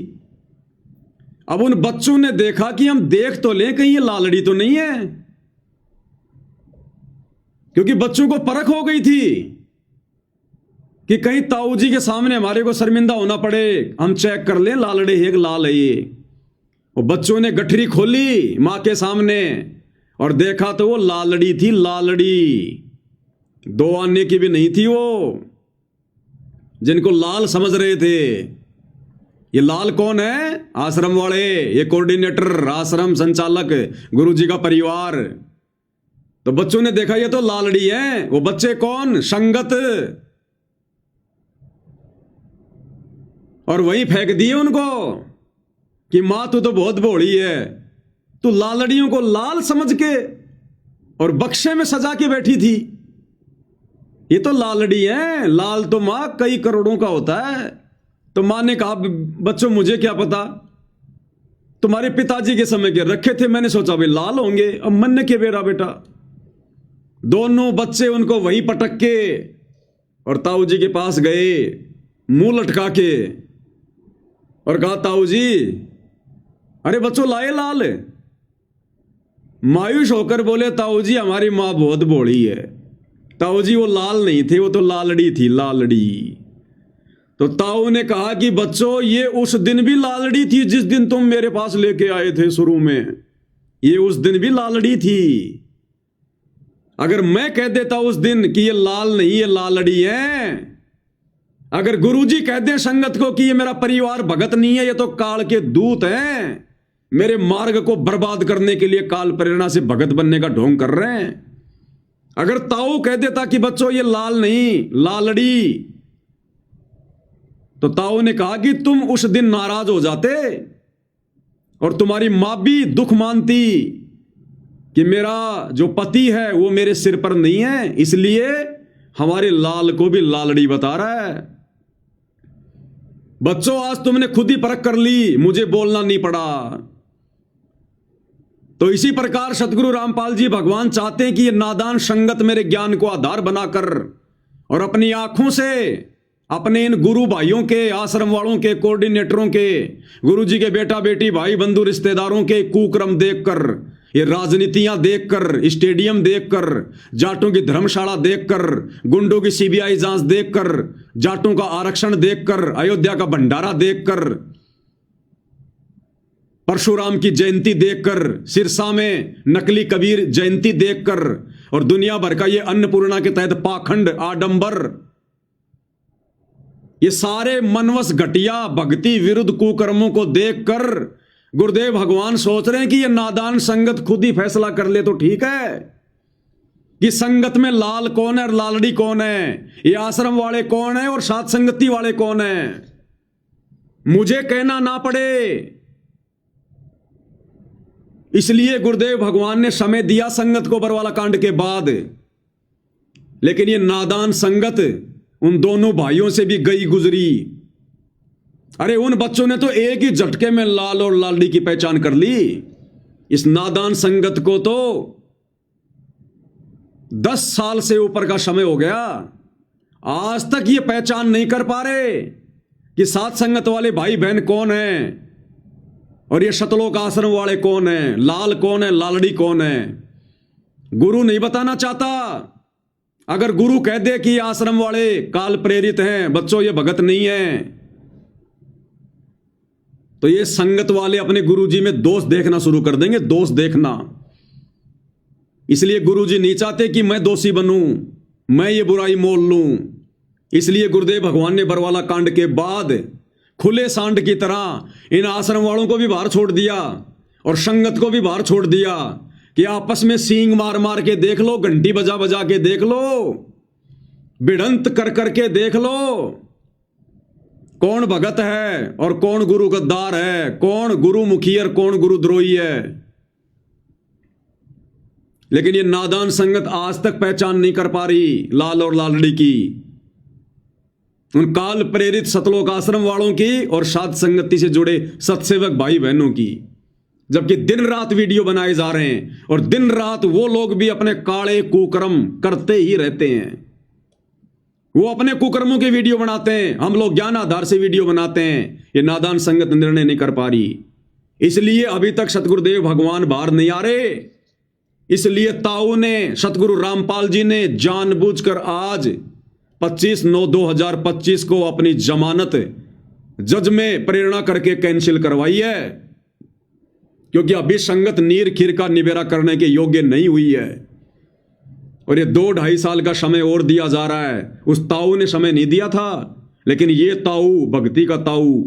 अब उन बच्चों ने देखा कि हम देख तो लें कहीं ये लालड़ी तो नहीं है, क्योंकि बच्चों को परख हो गई थी कि कहीं ताऊ जी के सामने हमारे को शर्मिंदा होना पड़े, हम चेक कर लें लालड़ी है कि लाल है ये। वो बच्चों ने गठरी खोली मां के सामने और देखा तो वो लालड़ी थी, लालड़ी 2 आने की भी नहीं थी। वो जिनको लाल समझ रहे थे, ये लाल कौन है? आश्रम वाले, ये कोऑर्डिनेटर, आश्रम संचालक, गुरुजी का परिवार। तो बच्चों ने देखा ये तो लालड़ी है। वो बच्चे कौन? संगत, और वहीं फेंक दिए उनको कि मां तू तो बहुत भोली है, तू लालड़ियों को लाल समझ के और बक्से में सजा के बैठी थी। ये तो लालड़ी है, लाल तो मां कई करोड़ों का होता है। तो मां ने कहा बच्चों मुझे क्या पता, तुम्हारे पिताजी के समय के रखे थे, मैंने सोचा भाई लाल होंगे, अब मन के बेरा बेटा। दोनों बच्चे उनको वहीं पटक के और ताऊ जी के पास गए, मुंह लटका के, और कहा ताऊ जी अरे बच्चों लाए लाल। मायूस होकर बोले ताऊ जी हमारी मां बहुत भोली है। ताऊ जी वो लाल नहीं थे, वो तो लालड़ी थी, लालड़ी। तो ताऊ ने कहा कि बच्चों ये उस दिन भी लालड़ी थी जिस दिन तुम मेरे पास लेके आए थे शुरू में, ये उस दिन भी लालड़ी थी। अगर मैं कह देता उस दिन कि ये लाल नहीं ये लालड़ी है, अगर गुरुजी कह दे संगत को कि ये मेरा परिवार भगत नहीं है, ये तो काल के दूत हैं, मेरे मार्ग को बर्बाद करने के लिए काल प्रेरणा से भगत बनने का ढोंग कर रहे हैं। अगर ताऊ कह देता कि बच्चों ये लाल नहीं लालड़ी, तो ताऊ ने कहा कि तुम उस दिन नाराज हो जाते और तुम्हारी मां भी दुख मानती कि मेरा जो पति है वो मेरे सिर पर नहीं है, इसलिए हमारे लाल को भी लालड़ी बता रहा है। बच्चों, आज तुमने खुद ही परख कर ली, मुझे बोलना नहीं पड़ा। तो इसी प्रकार सतगुरु रामपाल जी भगवान चाहते हैं कि ये नादान संगत मेरे ज्ञान को आधार बनाकर और अपनी आंखों से अपने इन गुरु भाइयों के, आश्रम वालों के, कोऑर्डिनेटरों के, गुरु जी के बेटा बेटी, भाई बंधु, रिश्तेदारों के कुक्रम देखकर, ये राजनीतियां देखकर, स्टेडियम देखकर, जाटों की धर्मशाला देखकर, गुंडों की सीबीआई जांच देखकर, जाटों का आरक्षण देखकर, अयोध्या का भंडारा देखकर, परशुराम की जयंती देखकर, सिरसा में नकली कबीर जयंती देखकर और दुनिया भर का ये अन्नपूर्णा के तहत पाखंड, आडंबर, ये सारे मनवस घटिया भक्ति विरुद्ध कुकर्मों को देखकर गुरुदेव भगवान सोच रहे हैं कि ये नादान संगत खुद ही फैसला कर ले तो ठीक है कि संगत में लाल कौन है और लालड़ी कौन है, ये आश्रम वाले कौन है और साथ संगति वाले कौन है, मुझे कहना ना पड़े। इसलिए गुरुदेव भगवान ने समय दिया संगत को बरवाला कांड के बाद, लेकिन ये नादान संगत उन दोनों भाइयों से भी गई गुजरी। अरे उन बच्चों ने तो एक ही झटके में लाल और लालड़ी की पहचान कर ली। इस नादान संगत को तो 10 साल से ऊपर का समय हो गया, आज तक ये पहचान नहीं कर पा रहे कि सात संगत वाले भाई बहन कौन है और ये शतलोक आश्रम वाले कौन है, लाल कौन है, लालड़ी कौन है। गुरु नहीं बताना चाहता। अगर गुरु कह दे कि आश्रम वाले काल प्रेरित हैं, बच्चों ये भगत नहीं है, तो ये संगत वाले अपने गुरुजी में दोष देखना शुरू कर देंगे, दोष देखना। इसलिए गुरुजी नहीं चाहते कि मैं दोषी बनूं, मैं ये बुराई मोल लूं। इसलिए गुरुदेव भगवान ने बरवाला कांड के बाद खुले सांड की तरह इन आश्रम वालों को भी बाहर छोड़ दिया और संगत को भी बाहर छोड़ दिया कि आपस में सींग मार मार के देख लो, घंटी बजा बजा के देख लो, भिड़ंत कर करके देख लो, कौन भगत है और कौन गुरु गद्दार है, कौन गुरु मुखी और कौन गुरु द्रोही है। लेकिन ये नादान संगत आज तक पहचान नहीं कर पा रही लाल और लालड़ी की, उन काल प्रेरित सतलोक आश्रम वालों की और साध संगति से जुड़े सत्सेवक भाई बहनों की। जबकि दिन रात वीडियो बनाए जा रहे हैं और दिन रात वो लोग भी अपने काले कुकर्म करते ही रहते हैं। वो अपने कुकर्मों के वीडियो बनाते हैं, हम लोग ज्ञान आधार से वीडियो बनाते हैं। ये नादान संगत निर्णय नहीं कर पा रही, इसलिए अभी तक सतगुरुदेव भगवान बाहर नहीं आ रहे। इसलिए ताऊ ने, सतगुरु रामपाल जी ने जानबूझकर आज 25/9/2025 को अपनी जमानत जज में प्रेरणा करके कैंसिल करवाई है, क्योंकि अभी संगत नीर खीर का निबेरा करने के योग्य नहीं हुई है और ये 2-2.5 साल का समय और दिया जा रहा है। उस ताऊ ने समय नहीं दिया था, लेकिन ये ताऊ, भक्ति का ताऊ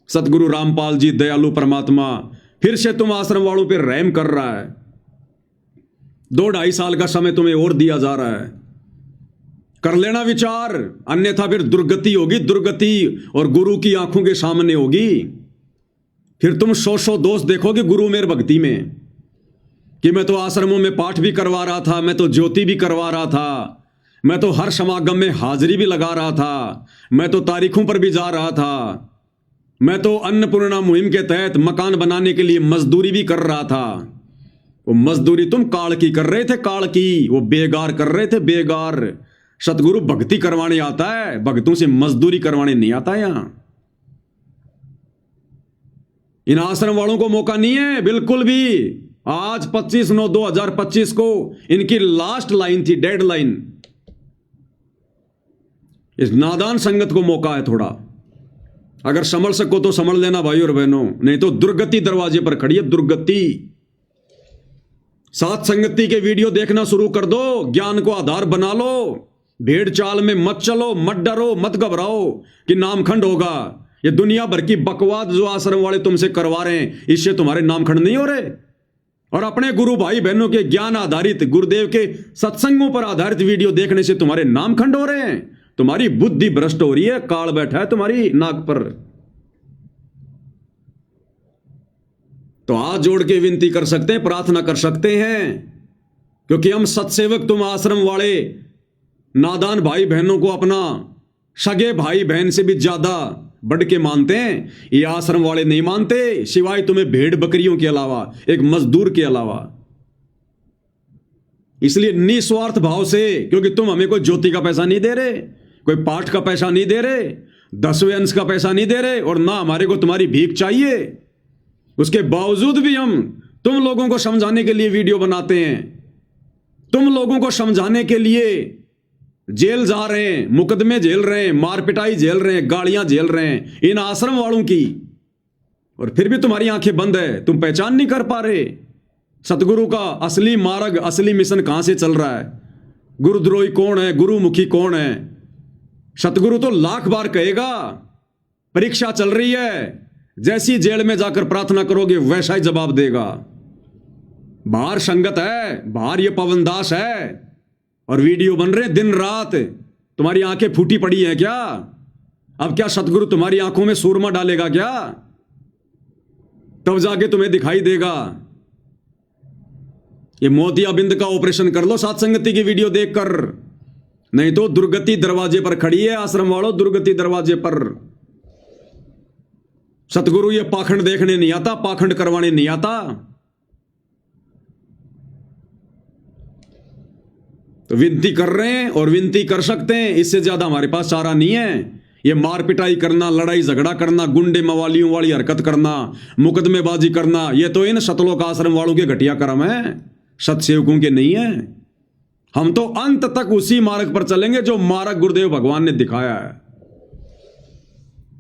सतगुरु रामपाल जी दयालु परमात्मा फिर से तुम आश्रम वालों पर रहम कर रहा है। 2-2.5 साल का समय तुम्हें और दिया जा रहा है, कर लेना विचार, अन्यथा फिर दुर्गति होगी, दुर्गति और गुरु की आंखों के सामने होगी। फिर तुम 100 दोष देखोगे गुरु मेर भक्ति में कि मैं तो आश्रमों में पाठ भी करवा रहा था, मैं तो ज्योति भी करवा रहा था, मैं तो हर समागम में हाजिरी भी लगा रहा था, मैं तो तारीखों पर भी जा रहा था, मैं तो अन्नपूर्णा मुहिम के तहत मकान बनाने के लिए मजदूरी भी कर रहा था। वो मजदूरी तुम काल की कर रहे थे, काल की, वो बेगार कर रहे थे, बेगार। सतगुरु भक्ति करवाने आता है, भक्तों से मजदूरी करवाने नहीं आता। यहां इन आश्रम वालों को मौका नहीं है बिल्कुल भी। आज 25/9/2025 को इनकी लास्ट लाइन थी, डेडलाइन। इस नादान संगत को मौका है थोड़ा, अगर संभल सको तो संभल लेना भाई और बहनों, नहीं तो दुर्गति दरवाजे पर खड़ी है, दुर्गति। सात संगति के वीडियो देखना शुरू कर दो, ज्ञान को आधार बना लो, भेड़ चाल में मत चलो, मत डरो, मत घबराओ कि नामखंड होगा। ये दुनिया भर की बकवाद जो आश्रम वाले तुमसे करवा रहे हैं, इससे तुम्हारे नामखंड नहीं हो रहे। और अपने गुरु भाई बहनों के ज्ञान आधारित, गुरुदेव के सत्संगों पर आधारित वीडियो देखने से तुम्हारे नामखंड हो रहे हैं, तुम्हारी बुद्धि भ्रष्ट हो रही है, काल बैठा है तुम्हारी नाक पर। तो हाथ जोड़ के विनती कर सकते हैं, प्रार्थना कर सकते हैं, क्योंकि हम सत्सेवक, तुम आश्रम वाले नादान भाई बहनों को अपना सगे भाई बहन से भी ज्यादा बढ़ के मानते हैं। ये आश्रम वाले नहीं मानते, सिवाय तुम्हें भेड़ बकरियों के अलावा, एक मजदूर के अलावा। इसलिए निस्वार्थ भाव से, क्योंकि तुम हमें कोई ज्योति का पैसा नहीं दे रहे, कोई पाठ का पैसा नहीं दे रहे, 10वें अंश का पैसा नहीं दे रहे, और ना हमारे को तुम्हारी भीख चाहिए, उसके बावजूद भी हम तुम लोगों को समझाने के लिए वीडियो बनाते हैं, तुम लोगों को समझाने के लिए जेल जा रहे हैं, मुकदमे झेल रहे हैं, मार पिटाई झेल रहे हैं, गालियां झेल रहे हैं इन आश्रम वालों की, और फिर भी तुम्हारी आंखें बंद है, तुम पहचान नहीं कर पा रहे सतगुरु का असली मार्ग, असली मिशन कहां से चल रहा है। गुरुद्रोही कौन है, गुरुमुखी कौन है। सतगुरु तो लाख बार कहेगा परीक्षा चल रही है, जैसी जेल में जाकर प्रार्थना करोगे वैसा ही जवाब देगा। बाहर संगत है, बाहर ये पवनदास है, और वीडियो बन रहे दिन रात। तुम्हारी आंखें फूटी पड़ी हैं क्या? अब क्या सतगुरु तुम्हारी आंखों में सूरमा डालेगा क्या? तब जाके तुम्हें दिखाई देगा। ये मोतियाबिंद का ऑपरेशन कर लो सात संगति की वीडियो देखकर, नहीं तो दुर्गति दरवाजे पर खड़ी है आश्रम वालों, दुर्गति दरवाजे पर। सतगुरु ये पाखंड देखने नहीं आता, पाखंड करवाने नहीं आता। तो विनती कर रहे हैं और विनती कर सकते हैं, इससे ज्यादा हमारे पास चारा नहीं है। ये मार पिटाई करना, लड़ाई झगड़ा करना, गुंडे मवालियों वाली हरकत करना, मुकदमेबाजी करना, ये तो इन सतलोक आश्रम वालों के घटिया कर्म है, सतसेवकों के नहीं है। हम तो अंत तक उसी मार्ग पर चलेंगे जो मार्ग गुरुदेव भगवान ने दिखाया है।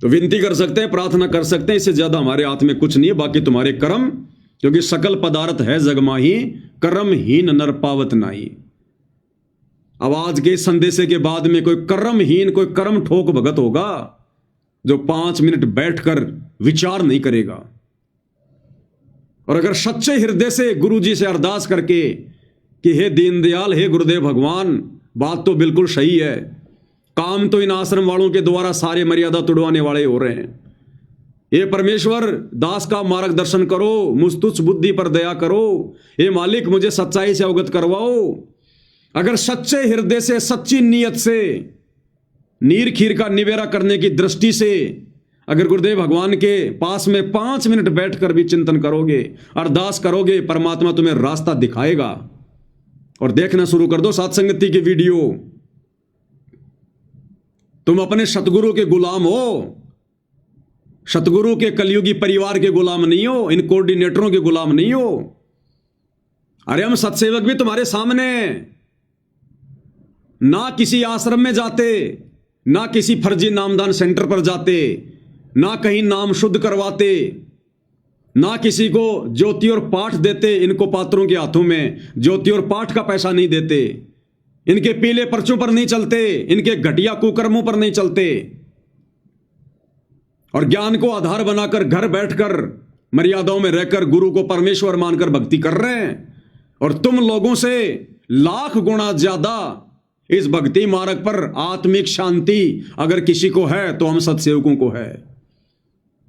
तो विनती कर सकते हैं, प्रार्थना कर सकते हैं, इससे ज्यादा हमारे हाथ में कुछ नहीं है। बाकी तुम्हारे कर्म, क्योंकि सकल पदार्थ है जगमाही, कर्महीन नर पावत नाही। अब आज के संदेशे के बाद में कोई कर्महीन, कोई कर्म ठोक भगत होगा जो 5 मिनट बैठकर विचार नहीं करेगा। और अगर सच्चे हृदय से गुरु जी से अरदास करके कि हे दीनदयाल, हे गुरुदेव भगवान, बात तो बिल्कुल सही है, काम तो इन आश्रम वालों के द्वारा सारे मर्यादा तोड़वाने वाले हो रहे हैं, हे परमेश्वर दास का मार्गदर्शन करो, मुझ तुच्छ बुद्धि पर दया करो, हे मालिक मुझे सच्चाई से अवगत करवाओ। अगर सच्चे हृदय से, सच्ची नीयत से, नीर खीर का निवेरा करने की दृष्टि से अगर गुरुदेव भगवान के पास में 5 मिनट बैठकर भी चिंतन करोगे, अरदास करोगे, परमात्मा तुम्हें रास्ता दिखाएगा। और देखना शुरू कर दो सत्संगति की वीडियो। तुम अपने सतगुरु के गुलाम हो, सतगुरु के कलयुगी परिवार के गुलाम नहीं हो, इन कोऑर्डिनेटरों के गुलाम नहीं हो। अरे हम सत्सेवक भी तुम्हारे सामने, ना किसी आश्रम में जाते, ना किसी फर्जी नामदान सेंटर पर जाते, ना कहीं नाम शुद्ध करवाते, ना किसी को ज्योति और पाठ देते। इनको पात्रों के हाथों में ज्योति और पाठ का पैसा नहीं देते, इनके पीले पर्चों पर नहीं चलते, इनके घटिया कुकर्मों पर नहीं चलते, और ज्ञान को आधार बनाकर घर बैठकर मर्यादाओं में रहकर गुरु को परमेश्वर मानकर भक्ति कर रहे हैं। और तुम लोगों से लाख गुना ज्यादा इस भक्ति मार्ग पर आत्मिक शांति अगर किसी को है तो हम सत्सेवकों को है।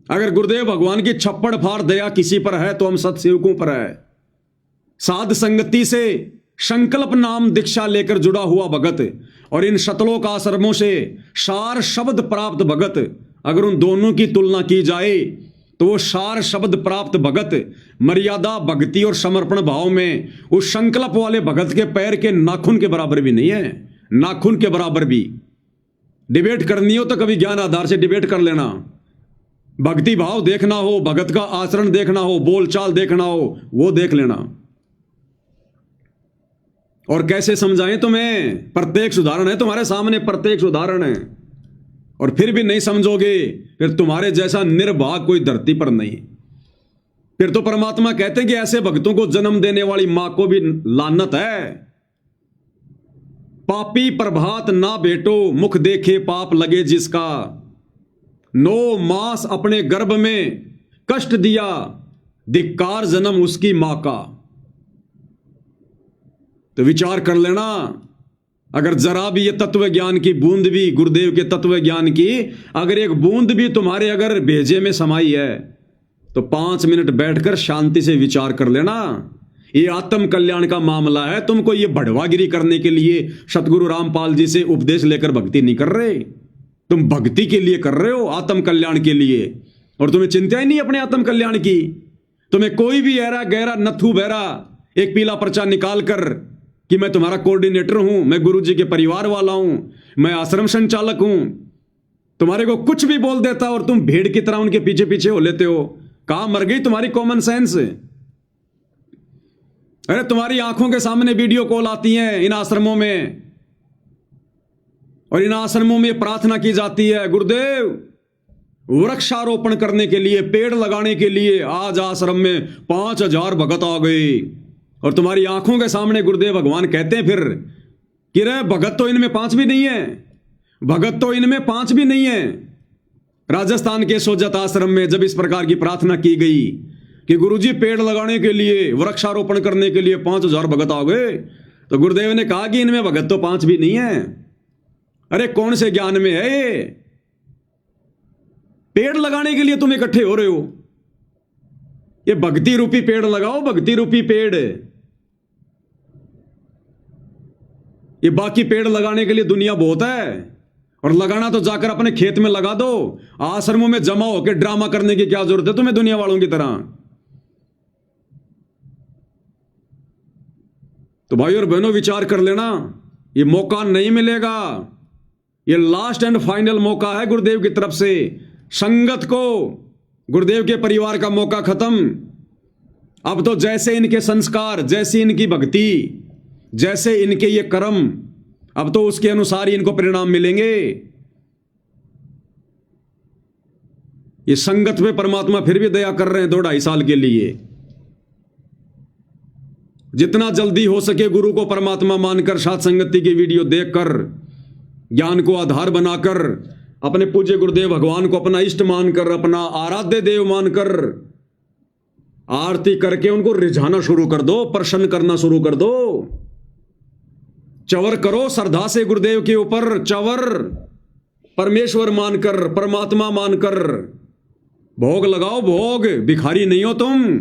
अगर गुरुदेव भगवान की छप्पड़ फाड़ दया किसी पर है तो हम सत्सेवकों पर है। साध संगति से संकल्प नाम दीक्षा लेकर जुड़ा हुआ भगत और इन सतलोक आश्रमों से सार शब्द प्राप्त भगत, अगर उन दोनों की तुलना की जाए तो वो सार शब्द प्राप्त भगत मर्यादा, भक्ति और समर्पण भाव में उस संकल्प वाले भगत के पैर के नाखून के बराबर भी नहीं है, नाखून के बराबर भी। डिबेट करनी हो तो कभी ज्ञान आधार से डिबेट कर लेना, भक्ति भाव देखना हो, भगत का आचरण देखना हो, बोलचाल देखना हो, वो देख लेना। और कैसे समझाएं तुम्हें, प्रत्येक उदाहरण है तुम्हारे सामने, प्रत्येक उदाहरण है। और फिर भी नहीं समझोगे, फिर तुम्हारे जैसा निर्भाग कोई धरती पर नहीं। फिर तो परमात्मा कहते हैं कि ऐसे भक्तों को जन्म देने वाली मां को भी लानत है। पापी प्रभात ना बेटो, मुख देखे पाप लगे जिसका, 9 मास अपने गर्भ में कष्ट दिया, धिक्कार जन्म उसकी मां का। तो विचार कर लेना, अगर जरा भी ये तत्व ज्ञान की बूंद भी, गुरुदेव के तत्व ज्ञान की अगर एक बूंद भी तुम्हारे अगर भेजे में समाई है तो 5 मिनट बैठकर शांति से विचार कर लेना। ये आत्म कल्याण का मामला है। तुमको ये बढ़वागिरी करने के लिए सतगुरु रामपाल जी से उपदेश लेकर भक्ति नहीं कर रहे, तुम भक्ति के लिए कर रहे हो, आत्म कल्याण के लिए। और तुम्हें चिंता ही नहीं अपने आत्म कल्याण की। तुम्हें कोई भी ऐरा गहरा नथु बहरा एक पीला पर्चा निकाल कर कि मैं तुम्हारा कोऑर्डिनेटर हूं, मैं गुरुजी के परिवार वाला हूं, मैं आश्रम संचालक हूं, तुम्हारे को कुछ भी बोल देता और तुम भेड़ की तरह उनके पीछे पीछे हो लेते हो। कहां मर गई तुम्हारी कॉमन सेंस? अरे तुम्हारी आंखों के सामने वीडियो कॉल आती हैं इन आश्रमों में, और इन आश्रमों में प्रार्थना की जाती है, गुरुदेव वृक्षारोपण करने के लिए, पेड़ लगाने के लिए आज आश्रम में 5000 भगत आ गए। और तुम्हारी आंखों के सामने गुरुदेव भगवान कहते हैं फिर कि रे भगत तो इनमें 5 भी नहीं है, भगत तो इनमें 5 भी नहीं है। राजस्थान के सोजत आश्रम में जब इस प्रकार की प्रार्थना की गई कि गुरुजी पेड़ लगाने के लिए, वृक्षारोपण करने के लिए 5000 भगत आ गए, तो गुरुदेव ने कहा कि इनमें भगत तो 5 भी नहीं है। अरे कौन से ज्ञान में है ये? पेड़ लगाने के लिए तुम इकट्ठे हो रहे हो। ये भक्ति रूपी पेड़ लगाओ, भक्ति रूपी पेड़। ये बाकी पेड़ लगाने के लिए दुनिया बहुत है, और लगाना तो जाकर अपने खेत में लगा दो। आश्रमों में जमा होकर ड्रामा करने की क्या जरूरत है तुम्हें दुनिया वालों की तरह? तो भाई और बहनों विचार कर लेना, ये मौका नहीं मिलेगा। ये लास्ट एंड फाइनल मौका है गुरुदेव की तरफ से। संगत को, गुरुदेव के परिवार का मौका खत्म। अब तो जैसे इनके संस्कार, जैसी इनकी भक्ति, जैसे इनके ये कर्म, अब तो उसके अनुसार ही इनको परिणाम मिलेंगे। ये संगत में परमात्मा फिर भी दया कर रहे हैं 2-2.5 साल के लिए। जितना जल्दी हो सके गुरु को परमात्मा मानकर, साथ संगति की वीडियो देखकर, ज्ञान को आधार बनाकर, अपने पूज्य गुरुदेव भगवान को अपना इष्ट मानकर, अपना आराध्य देव मानकर आरती करके उनको रिझाना शुरू कर दो, प्रसन्न करना शुरू कर दो। चवर करो श्रद्धा से गुरुदेव के ऊपर, चवर परमेश्वर मानकर, परमात्मा मानकर भोग लगाओ, भोग। भिखारी नहीं हो तुम।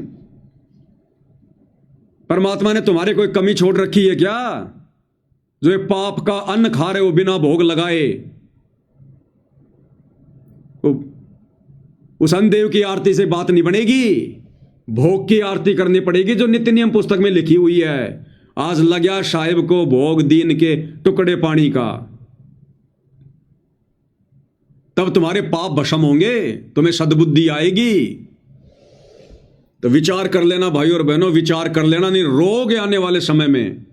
परमात्मा ने तुम्हारे कोई कमी छोड़ रखी है क्या? जो ये पाप का अन्न खा रहे हो बिना भोग लगाए। उस अन्नदेव की आरती से बात नहीं बनेगी, भोग की आरती करनी पड़ेगी जो नित्य नियम पुस्तक में लिखी हुई है। आज लग्या साहिब को भोग दीन के टुकड़े पानी का, तब तुम्हारे पाप भस्म होंगे, तुम्हें सद्बुद्धि आएगी। तो विचार कर लेना भाई और बहनों, विचार कर लेना, नहीं रोग आने वाले समय में।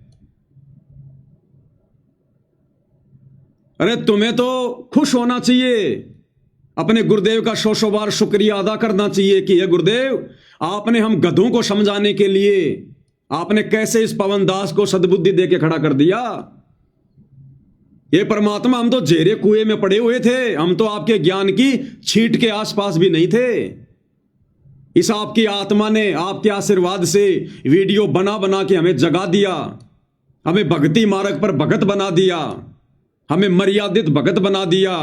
अरे तुम्हें तो खुश होना चाहिए, अपने गुरुदेव का 100 बार शुक्रिया अदा करना चाहिए कि ये गुरुदेव, आपने हम गधों को समझाने के लिए आपने कैसे इस पवन दास को सद्बुद्धि देके खड़ा कर दिया। ये परमात्मा, हम तो जेरे कुएं में पड़े हुए थे, हम तो आपके ज्ञान की छींट के आसपास भी नहीं थे। इस आपकी आत्मा ने आपके आशीर्वाद से वीडियो बना बना के हमें जगा दिया, हमें भक्ति मार्ग पर भगत बना दिया, हमें मर्यादित भगत बना दिया।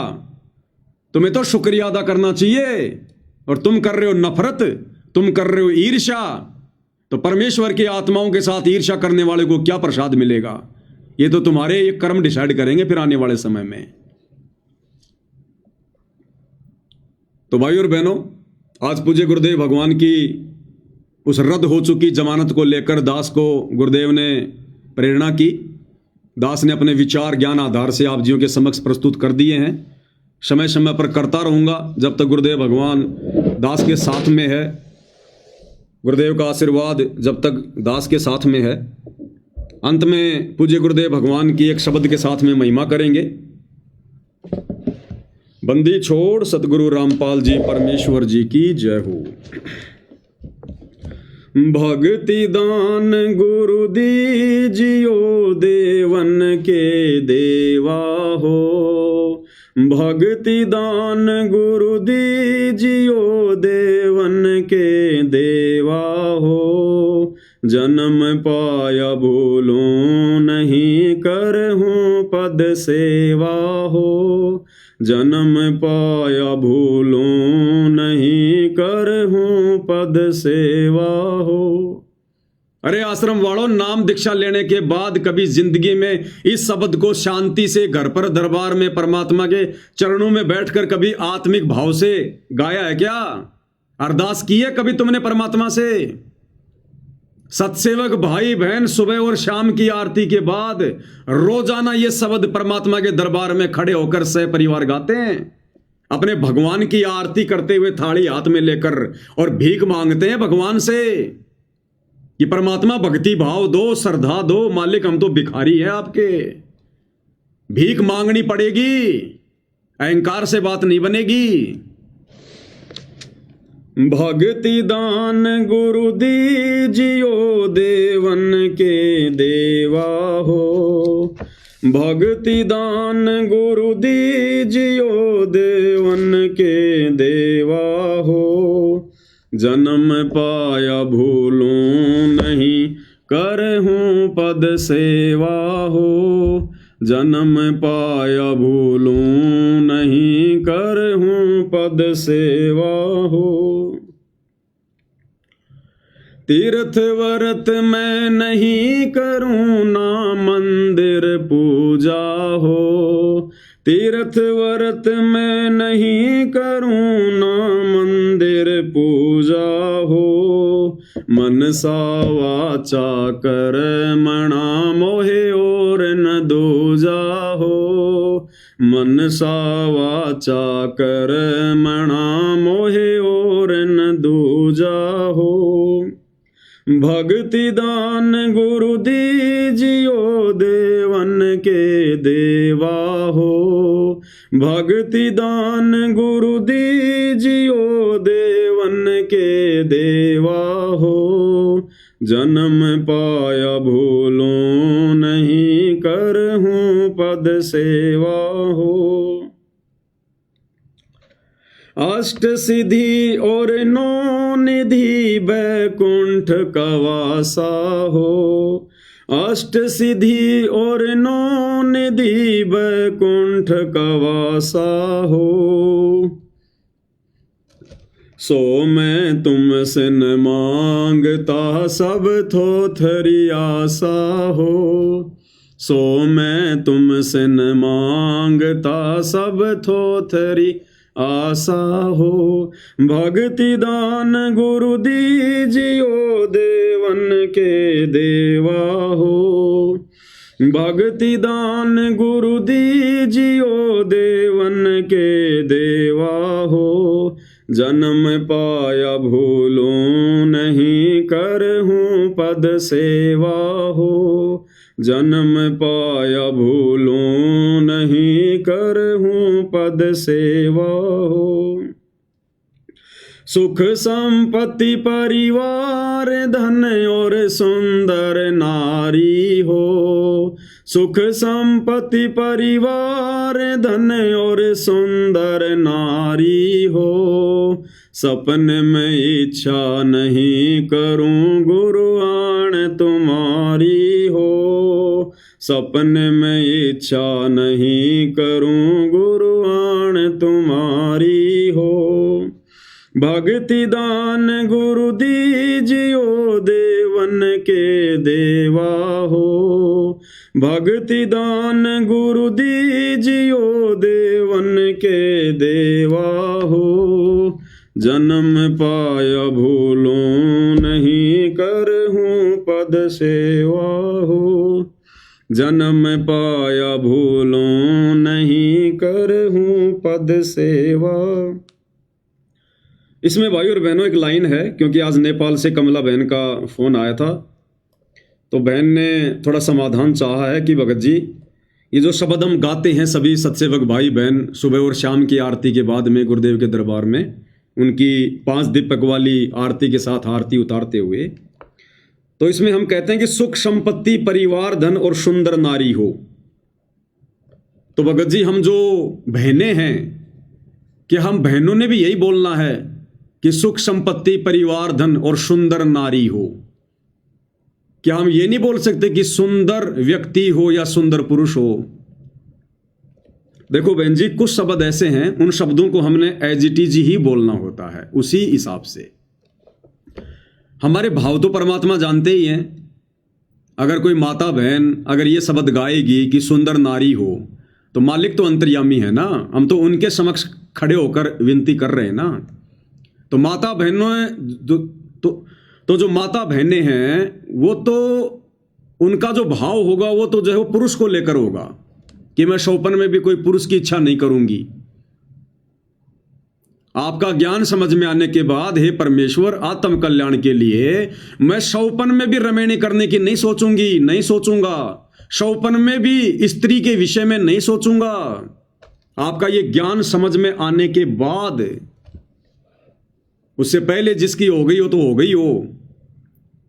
तुम्हें तो शुक्रिया अदा करना चाहिए, और तुम कर रहे हो नफरत, तुम कर रहे हो ईर्ष्या। तो परमेश्वर की आत्माओं के साथ ईर्ष्या करने वाले को क्या प्रसाद मिलेगा? ये तो तुम्हारे ये कर्म डिसाइड करेंगे फिर आने वाले समय में। तो भाई और बहनों, आज पूज्य गुरुदेव भगवान की उस रद्द हो चुकी जमानत को लेकर दास को गुरुदेव ने प्रेरणा की। दास ने अपने विचार ज्ञान आधार से आप जियों के समक्ष प्रस्तुत कर दिए हैं। समय समय पर करता रहूंगा जब तक गुरुदेव भगवान दास के साथ में है, गुरुदेव का आशीर्वाद जब तक दास के साथ में है। अंत में पूज्य गुरुदेव भगवान की एक शब्द के साथ में महिमा करेंगे। बंदी छोड़ सतगुरु रामपाल जी परमेश्वर जी की जय हो। भक्ति दान गुरु दीजियो देवन के देवा हो। भक्ति दान गुरु दीजियो देवन के देवा हो। जन्म पाया भूलो नहीं करहूँ पद सेवा हो। जन्म पाया भूलो नहीं करहूँ पद सेवा हो। अरे आश्रम वालों, नाम दीक्षा लेने के बाद कभी जिंदगी में इस शब्द को शांति से घर पर दरबार में परमात्मा के चरणों में बैठकर कभी आत्मिक भाव से गाया है क्या? अरदास की है कभी तुमने परमात्मा से? सत्सेवक भाई बहन सुबह और शाम की आरती के बाद रोजाना ये शब्द परमात्मा के दरबार में खड़े होकर सह परिवार गाते हैं, अपने भगवान की आरती करते हुए थाली हाथ में लेकर, और भीख मांगते हैं भगवान से कि परमात्मा भक्ति भाव दो, श्रद्धा दो, मालिक हम तो भिखारी हैं आपके। भीख मांगनी पड़ेगी, अहंकार से बात नहीं बनेगी। भक्ति दान गुरु दीजियो देवन के देवा हो, भक्ति दान गुरु दीजियो देवन के देवा हो, जन्म पाया भूलूं नहीं करहूं पद सेवा हो, जन्म पाया भूलूं नहीं करहूं पद सेवा हो। तीर्थ व्रत मैं नहीं करूं ना मंदिर पूजा हो, तीर्थ व्रत मैं नहीं करूं ना मंदिर पूजा हो, मनसा वाचा कर्मणा मोहे और न दूजा हो, मनसा वाचा कर्मणा मोहे और न दूजा हो, भक्ति दान गुरु दीजियो देवन के देवा हो, भक्ति दान गुरु दीजियो देवन के देवा हो, जन्म पाया भूलों नहीं करहूं पद सेवा हो। अष्ट सिद्धि और नौ निधि बैकुंठ कवासा हो, अष्ट सिद्धि और नौ निधि बैकुंठ कवासा हो, सो मैं तुमसे न मांगता सब थोथरी आशा हो, सो मैं तुमसे न मांगता सब थोथरी आशा हो, भक्ति दान गुरु दीजियो देवन के देवा हो, भक्ति दान गुरु दीजियो देवन के देवा हो, जन्म पाया भूलूं नहीं करहूं पद सेवा हो, जन्म पाया भूलूं नहीं करहूं पद सेवा हो, सुख संपत्ति परिवार धन और सुंदर नारी हो, सुख संपत्ति परिवार धन और सुंदर नारी हो, सपन में इच्छा नहीं करूं गुरु आण तुम्हारी हो, सपन में इच्छा नहीं करूं गुरु आण तुम्हारी हो, भक्ति दान गुरु दीजियो देवन के देवा हो, भक्ति दान गुरु दीजियो देवन के देवा हो, जन्म पाया भूलूं नहीं करहूं पद सेवा हो, जन्म पाया भूलूं नहीं करहूं पद सेवा। इसमें भाई और बहनों एक लाइन है, क्योंकि आज नेपाल से कमला बहन का फोन आया था, तो बहन ने थोड़ा समाधान चाहा है कि भगत जी ये जो शब्द हम गाते हैं सभी सत्सेवक भाई बहन सुबह और शाम की आरती के बाद में गुरुदेव के दरबार में उनकी 5 दीपक वाली आरती के साथ आरती उतारते हुए, तो इसमें हम कहते हैं कि सुख संपत्ति परिवार धन और सुंदर नारी हो। तो भगत जी हम जो बहनें हैं, कि हम बहनों ने भी यही बोलना है कि सुख संपत्ति परिवार धन और सुंदर नारी हो? क्या हम ये नहीं बोल सकते कि सुंदर व्यक्ति हो या सुंदर पुरुष हो? देखो बहन जी, कुछ शब्द ऐसे हैं, उन शब्दों को हमने एज इट इज ही बोलना होता है, उसी हिसाब से। हमारे भाव तो परमात्मा जानते ही हैं अगर कोई माता बहन अगर ये शब्द गाएगी कि सुंदर नारी हो, तो मालिक तो अंतर्यामी है ना, हम तो उनके समक्ष खड़े होकर विनती कर रहे हैं ना। तो माता बहनों तो जो माता बहनें हैं वो तो उनका जो भाव होगा वो तो जो है वो पुरुष को लेकर होगा कि मैं शौपन में भी कोई पुरुष की इच्छा नहीं करूंगी। आपका ज्ञान समझ में आने के बाद हे परमेश्वर आत्म कल्याण के लिए मैं शौपन में भी रमैनी करने की नहीं सोचूंगी, नहीं सोचूंगा, शौपन में भी स्त्री के विषय में नहीं सोचूंगा। आपका ये ज्ञान समझ में आने के बाद, उससे पहले जिसकी हो गई हो तो हो गई हो,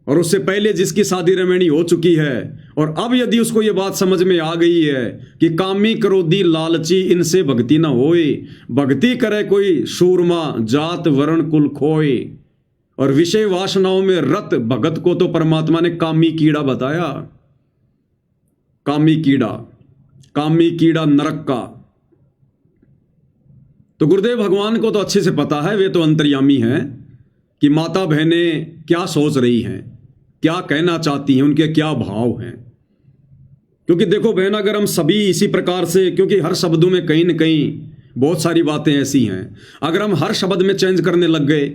और उससे पहले जिसकी शादी रमैनी हो चुकी है, और अब यदि उसको ये बात समझ में आ गई है कि कामी क्रोधी लालची इनसे भक्ति न होए, भक्ति करे कोई शूरमा जात वर्ण कुल खोए, और विषय वासनाओं में रत भगत को तो परमात्मा ने कामी कीड़ा बताया। कामी कीड़ा नरक का। तो गुरुदेव भगवान को तो अच्छे से पता है, वे तो अंतर्यामी हैं कि माता बहनें क्या सोच रही हैं, क्या कहना चाहती हैं, उनके क्या भाव हैं। क्योंकि देखो बहन, अगर हम सभी इसी प्रकार से, क्योंकि हर शब्दों में कहीं न कहीं बहुत सारी बातें ऐसी हैं, अगर हम हर शब्द में चेंज करने लग गए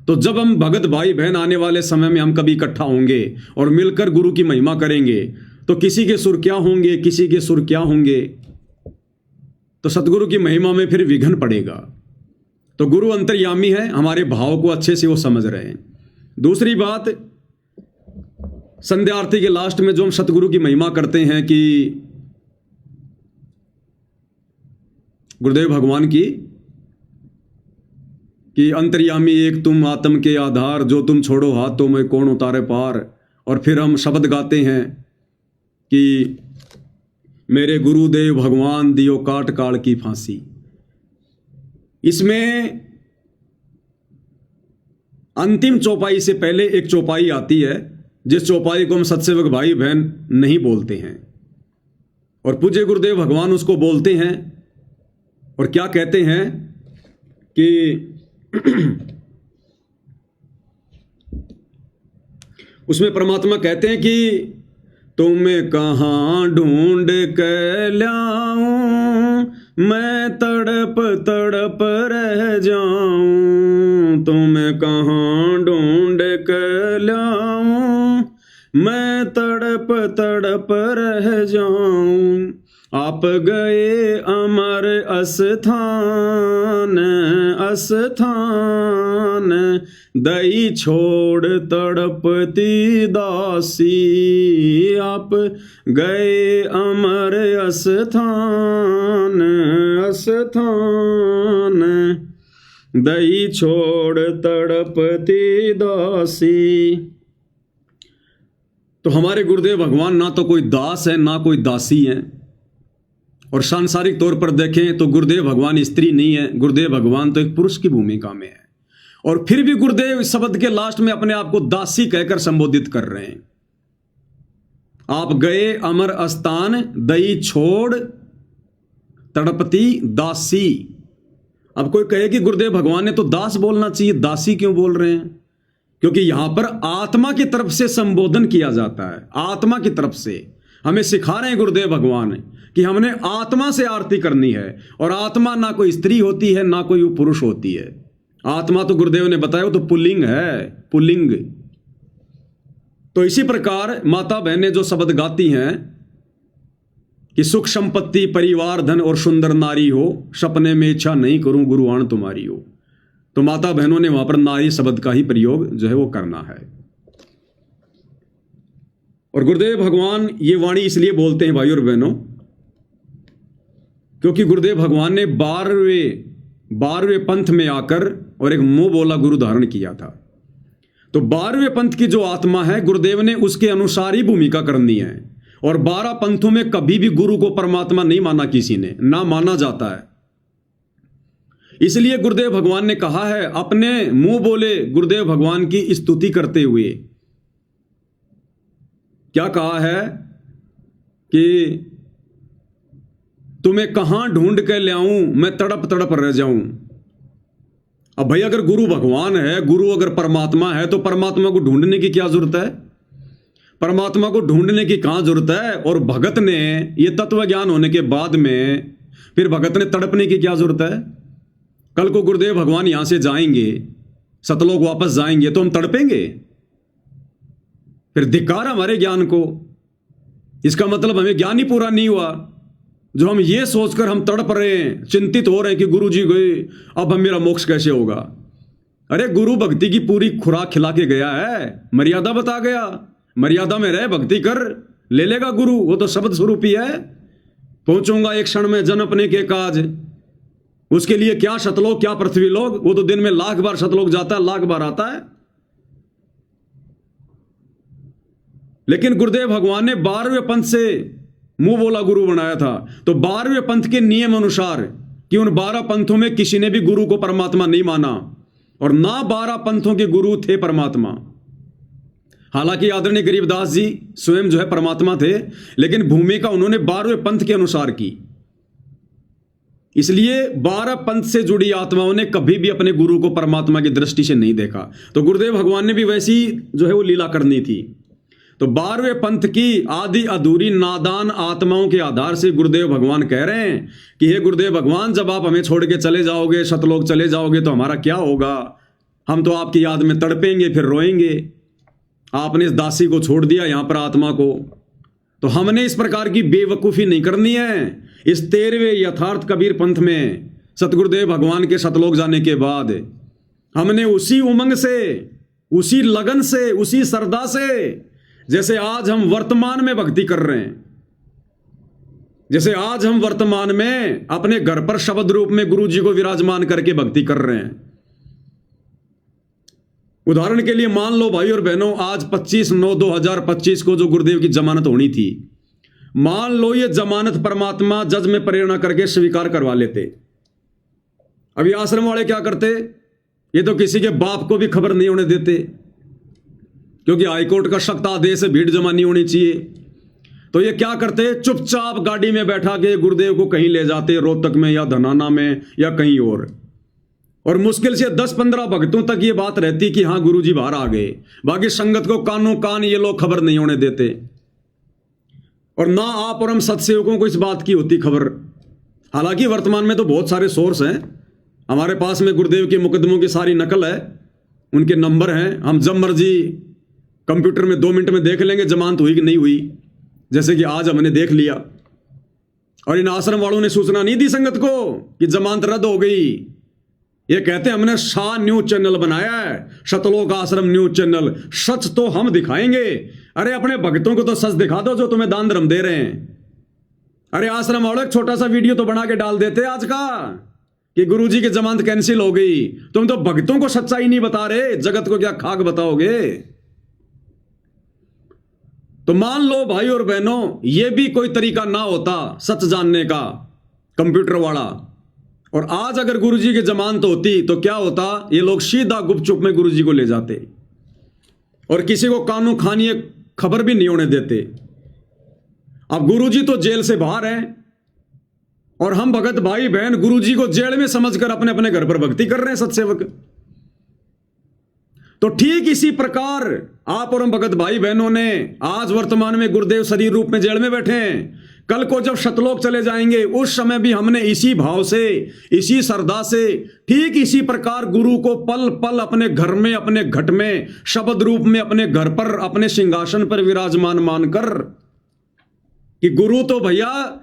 तो जब हम भगत भाई बहन आने वाले समय में हम कभी इकट्ठा होंगे और मिलकर गुरु की महिमा करेंगे, तो किसी के सुर क्या होंगे, किसी के सुर क्या होंगे, तो सतगुरु की महिमा में फिर विघ्न पड़ेगा। तो गुरु अंतर्यामी है, हमारे भाव को अच्छे से वो समझ रहे हैं। दूसरी बात, संध्या आरती के लास्ट में जो हम सतगुरु की महिमा करते हैं कि गुरुदेव भगवान की, कि अंतर्यामी एक तुम आत्म के आधार, जो तुम छोड़ो हाथों में कौन उतारे पार। और फिर हम शब्द गाते हैं कि मेरे गुरुदेव भगवान दियो काट काल की फांसी। इसमें अंतिम चौपाई से पहले एक चौपाई आती है, जिस चौपाई को हम सत्सेवक भाई बहन नहीं बोलते हैं, और पूज्य गुरुदेव भगवान उसको बोलते हैं। और क्या कहते हैं कि उसमें परमात्मा कहते हैं कि तुम्हें कहाँ ढूंढ के लाऊं, मैं तड़प तड़प रह जाऊं। तुम्हें कहाँ ढूंढ के लाऊं, मैं तड़प तड़प रह जाऊं। आप गए अमर अस्थान अस्थान, दई छोड़ तड़पती दासी। आप गए अमर अस्थान अस्थान, दई छोड़ तड़पती दासी। तो हमारे गुरुदेव भगवान ना तो कोई दास है ना कोई दासी है। और सांसारिक तौर पर देखें तो गुरुदेव भगवान स्त्री नहीं है, गुरुदेव भगवान तो एक पुरुष की भूमिका में है। और फिर भी गुरुदेव इस शब्द के लास्ट में अपने आप को दासी कहकर संबोधित कर रहे हैं। आप गए अमर स्थान, दई छोड़ तड़पती दासी। अब कोई कहे कि गुरुदेव भगवान ने तो दास बोलना चाहिए, दासी क्यों बोल रहे हैं? क्योंकि यहां पर आत्मा की तरफ से संबोधन किया जाता है। आत्मा की तरफ से हमें सिखा रहे हैं गुरुदेव भगवान कि हमने आत्मा से आरती करनी है। और आत्मा ना कोई स्त्री होती है ना कोई पुरुष होती है। आत्मा तो गुरुदेव ने बताया वो तो पुल्लिंग है, पुल्लिंग। तो इसी प्रकार माता बहनें जो शब्द गाती हैं कि सुख संपत्ति परिवार धन और सुंदर नारी हो, सपने में इच्छा नहीं करूं गुरुआन तुम्हारी हो, तो माता बहनों ने वहां पर नारी शब्द का ही प्रयोग जो है वो करना है। और गुरुदेव भगवान ये वाणी इसलिए बोलते हैं भाई और बहनों, क्योंकि गुरुदेव भगवान ने 12वें पंथ में आकर और एक मुंह बोला गुरु धारण किया था। तो 12वें पंथ की जो आत्मा है, गुरुदेव ने उसके अनुसार ही भूमिका करनी है। और 12 पंथों में कभी भी गुरु को परमात्मा नहीं माना, किसी ने ना माना जाता है। इसलिए गुरुदेव भगवान ने कहा है, अपने मुंह बोले गुरुदेव भगवान की स्तुति करते हुए, क्या कहा है कि तुम्हें कहां ढूंढ के ले आऊं, मैं तड़प तड़प रह जाऊं। अब भाई अगर गुरु भगवान है, गुरु अगर परमात्मा है, तो परमात्मा को ढूंढने की क्या जरूरत है? परमात्मा को ढूंढने की कहां जरूरत है? और भगत ने ये तत्व ज्ञान होने के बाद में फिर भगत ने तड़पने की क्या जरूरत है? कल को गुरुदेव भगवान यहां से जाएंगे, सतलोक वापस जाएंगे, तो हम तड़पेंगे? फिर धिक्कार हमारे ज्ञान को। इसका मतलब हमें ज्ञान ही पूरा नहीं हुआ जो हम ये सोचकर हम तड़प रहे हैं, चिंतित हो रहे हैं कि गुरु जी गए, अब हम मेरा मोक्ष कैसे होगा। अरे गुरु भक्ति की पूरी खुराक खिला के गया है, मर्यादा बता गया, मर्यादा में रह भक्ति कर, ले लेगा गुरु। वो तो शब्द स्वरूप ही है। पहुंचूंगा एक क्षण में जन अपने के काज, उसके लिए क्या शतलोक क्या पृथ्वी लोक। वो तो दिन में 1,00,000 बार शतलोक जाता है, 1,00,000 बार आता है। लेकिन गुरुदेव भगवान ने 12वें पंथ से मुंह बोला गुरु बनाया था। तो 12वें पंथ के नियम अनुसार कि उन 12 पंथों में किसी ने भी गुरु को परमात्मा नहीं माना और ना 12 पंथों के गुरु थे परमात्मा। हालांकि आदरणीय गरीबदास जी स्वयं जो है परमात्मा थे, लेकिन भूमिका उन्होंने 12वें पंथ के अनुसार की। इसलिए 12 पंथ से जुड़ी आत्माओं ने कभी भी अपने गुरु को परमात्मा की दृष्टि से नहीं देखा। तो गुरुदेव भगवान ने भी वैसी जो है वो लीला करनी थी। तो 12वें पंथ की आदि अधूरी नादान आत्माओं के आधार से गुरुदेव भगवान कह रहे हैं कि हे गुरुदेव भगवान, जब आप हमें छोड़ के चले जाओगे, शतलोक चले जाओगे, तो हमारा क्या होगा? हम तो आपकी याद में तड़पेंगे, फिर रोएंगे। आपने इस दासी को छोड़ दिया यहां पर, आत्मा को। तो हमने इस प्रकार की बेवकूफ़ी नहीं करनी है। इस 13वें यथार्थ कबीर पंथ में सतगुरुदेव भगवान के शतलोक जाने के बाद हमने उसी उमंग से, उसी लगन से, उसी श्रद्धा से, जैसे आज हम वर्तमान में भक्ति कर रहे हैं, जैसे आज हम वर्तमान में अपने घर पर शब्द रूप में गुरु जी को विराजमान करके भक्ति कर रहे हैं। उदाहरण के लिए मान लो भाई और बहनों, आज 25/9/2025 को जो गुरुदेव की जमानत होनी थी, मान लो ये जमानत परमात्मा जज में प्रेरणा करके स्वीकार करवा लेते। अभी आश्रम वाले क्या करते? ये तो किसी के बाप को भी खबर नहीं होने देते, क्योंकि हाईकोर्ट का सख्त आदेश है, भीड़ जमा नहीं होनी चाहिए। तो ये क्या करते? चुपचाप गाड़ी में बैठा के गुरुदेव को कहीं ले जाते, रोहतक में या धनाना में या कहीं और मुश्किल से 10-15 भक्तों तक ये बात रहती कि हाँ गुरुजी बाहर आ गए। बाकी संगत को कानों कान ये लोग खबर नहीं होने देते, और ना आप और हम सत्सेवकों को इस बात की होती खबर। हालांकि वर्तमान में तो बहुत सारे सोर्स हैं हमारे पास में, गुरुदेव के मुकदमों की सारी नकल है, उनके नंबर हैं, हम जब मर्जी कंप्यूटर में 2 मिनट में देख लेंगे जमानत हुई कि नहीं हुई, जैसे कि आज हमने देख लिया। और इन आश्रम वालों ने सूचना नहीं दी संगत को कि जमानत रद्द हो गई। ये कहते हैं हमने शाह न्यूज चैनल बनाया है, शतलोक आश्रम न्यूज चैनल, सच तो हम दिखाएंगे। अरे अपने भक्तों को तो सच दिखा दो जो तुम्हें दान धर्म दे रहे हैं। अरे आश्रम वालों एक छोटा सा वीडियो तो बना के डाल देते आज का कि गुरुजी की जमानत कैंसिल हो गई। तुम तो भक्तों को सच्चाई नहीं बता रहे, जगत को क्या खाक बताओगे? तो मान लो भाई और बहनों, यह भी कोई तरीका ना होता सच जानने का कंप्यूटर वाला, और आज अगर गुरुजी की जमानत होती तो क्या होता? ये लोग सीधा गुपचुप में गुरुजी को ले जाते और किसी को कानून खानी खबर भी नहीं होने देते। अब गुरुजी तो जेल से बाहर हैं और हम भगत भाई बहन गुरुजी को जेल में समझकर अपने अपने घर पर भक्ति कर रहे हैं, सत्सेवक। तो ठीक इसी प्रकार आप और हम भगत भाई बहनों ने आज वर्तमान में गुरुदेव शरीर रूप में जेल में बैठे हैं, कल को जब शतलोक चले जाएंगे उस समय भी हमने इसी भाव से, इसी श्रद्धा से, ठीक इसी प्रकार गुरु को पल पल अपने घर में, अपने घट में, शब्द रूप में अपने घर पर, अपने सिंहासन पर विराजमान मानकर कि गुरु तो भैया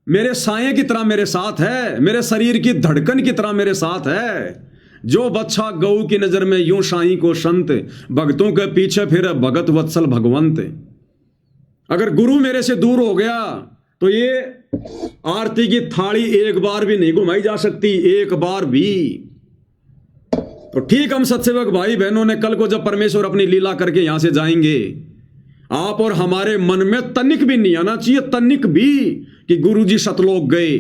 मेरे साये की तरह मेरे साथ है, मेरे शरीर की धड़कन की तरह मेरे साथ है। जो बच्चा गऊ की नजर में यूं साईं को संत, भक्तों के पीछे फिर भगत वत्सल भगवंत। अगर गुरु मेरे से दूर हो गया तो ये आरती की थाली एक बार भी नहीं घुमाई जा सकती, एक बार भी। तो ठीक हम सत्सेवक भाई बहनों ने कल को जब परमेश्वर अपनी लीला करके यहां से जाएंगे, आप और हमारे मन में तनिक भी नहीं आना चाहिए, तनिक भी, कि गुरुजी शतलोक गए।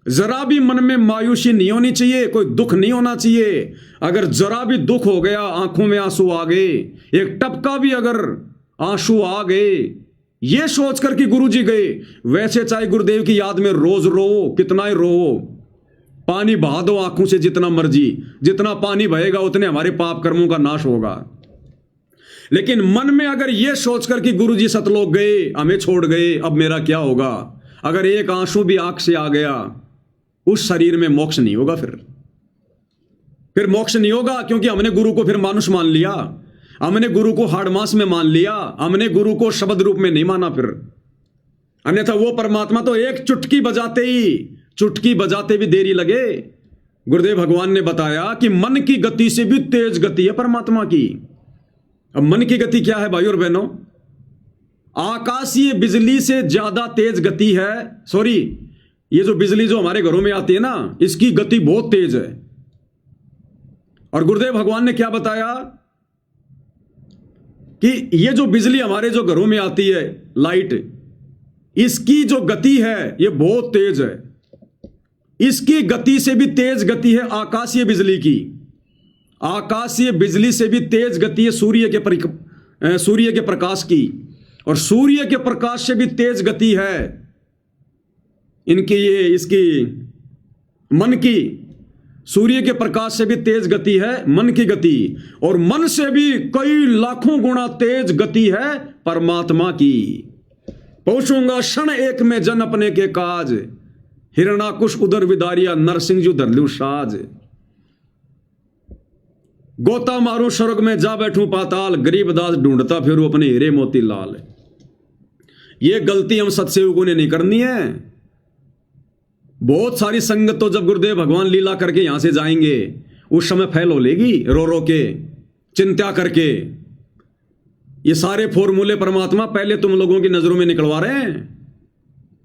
जरा भी मन में मायूसी नहीं होनी चाहिए, कोई दुख नहीं होना चाहिए। अगर जरा भी दुख हो गया, आंखों में आंसू आ गए, एक टपका भी अगर आंसू आ गए, ये सोचकर कि गुरुजी गए, वैसे चाहे गुरुदेव की याद में रोज रो, कितना ही रो, पानी बहा दो आंखों से जितना मर्जी, जितना पानी बहेगा उतने हमारे पाप कर्मों का नाश होगा। लेकिन मन में अगर यह सोचकर कि गुरुजी सतलोक गए, हमें छोड़ गए, अब मेरा क्या होगा, अगर एक आंसू भी आंख से आ गया, उस शरीर में मोक्ष नहीं होगा। फिर मोक्ष नहीं होगा, क्योंकि हमने गुरु को फिर मानुष मान लिया, हमने गुरु को हाड़ मांस में मान लिया, हमने गुरु को शब्द रूप में नहीं माना। फिर अन्यथा वो परमात्मा तो एक चुटकी बजाते भी देरी लगे। गुरुदेव भगवान ने बताया कि मन की गति से भी तेज गति है परमात्मा की। अब मन की गति क्या है भाई और बहनों? आकाशीय बिजली से ज्यादा तेज गति है। सॉरी, ये जो बिजली जो हमारे घरों में आती है ना, इसकी गति बहुत तेज है। और गुरुदेव भगवान ने क्या बताया कि ये जो बिजली हमारे जो घरों में आती है, लाइट, इसकी जो गति है ये बहुत तेज है। इसकी गति से भी तेज गति है आकाशीय बिजली की। आकाशीय बिजली से भी तेज गति है सूर्य के प्रकाश की, और सूर्य के प्रकाश से भी तेज गति है इसकी मन की। सूर्य के प्रकाश से भी तेज गति है मन की गति, और मन से भी कई लाखों गुना तेज गति है परमात्मा की। पहुंचूंगा क्षण एक में जन अपने के काज, हिरणाकुश उदर विदारिया नरसिंह जू धरलू साज। गोता मारू स्वर्ग में जा बैठूं पाताल, गरीबदास ढूंढता फिरू अपने हीरे मोती लाल। ये गलती हम सत्सेवकों ने नहीं करनी है। बहुत सारी संगत तो जब गुरुदेव भगवान लीला करके यहां से जाएंगे, उस समय फैल हो लेगी रो रो के, चिंता करके। ये सारे फॉर्मूले परमात्मा पहले तुम लोगों की नजरों में निकलवा रहे हैं।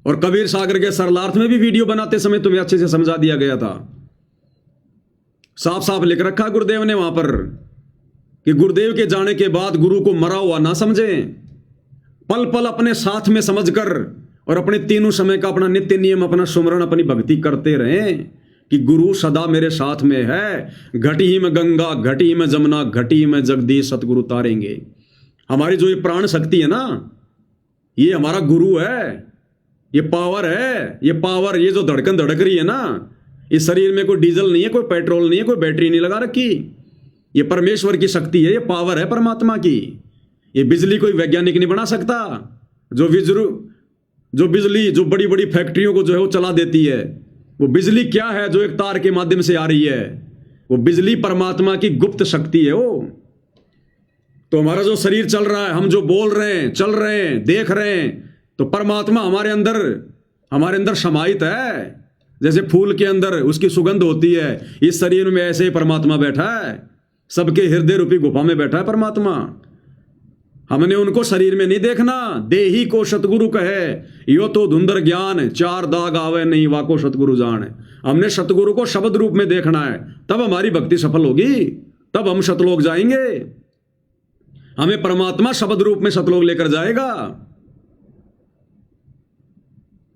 और कबीर सागर के सरलार्थ में भी वीडियो बनाते समय तुम्हें अच्छे से समझा दिया गया था। साफ साफ लिख रखा गुरुदेव ने वहां पर कि गुरुदेव के जाने के बाद गुरु को मरा हुआ ना समझें, पल पल अपने साथ में समझकर और अपने तीनों समय का अपना नित्य नियम, अपना सुमरण, अपनी भक्ति करते रहें कि गुरु सदा मेरे साथ में है। घटी ही में गंगा, घटी ही में जमुना, घटी ही में जगदीश सतगुरु तारेंगे। हमारी जो ये प्राण शक्ति है ना, ये हमारा गुरु है, ये पावर है। ये पावर, ये जो धड़कन धड़क रही है ना, इस शरीर में कोई डीजल नहीं है, कोई पेट्रोल नहीं है, कोई बैटरी नहीं लगा रखी। ये परमेश्वर की शक्ति है, ये पावर है परमात्मा की। ये बिजली कोई वैज्ञानिक नहीं बना सकता। जो बिजली जो बड़ी बड़ी फैक्ट्रियों को जो है वो चला देती है, वो बिजली क्या है जो एक तार के माध्यम से आ रही है? वो बिजली परमात्मा की गुप्त शक्ति है वो। तो हमारा जो शरीर चल रहा है, हम जो बोल रहे हैं, चल रहे हैं, देख रहे हैं, तो परमात्मा हमारे अंदर समाहित है। जैसे फूल के अंदर उसकी सुगंध होती है, इस शरीर में ऐसे ही परमात्मा बैठा है। सबके हृदय रूपी गुफा में बैठा है परमात्मा। हमने उनको शरीर में नहीं देखना। देही को सतगुरु कहे, यो तो धुंधर ज्ञान, चार दाग आवे नहीं वाको सतगुरु जान। हमने सतगुरु को शब्द रूप में देखना है, तब हमारी भक्ति सफल होगी, तब हम सतलोक जाएंगे। हमें परमात्मा शब्द रूप में सतलोक लेकर जाएगा।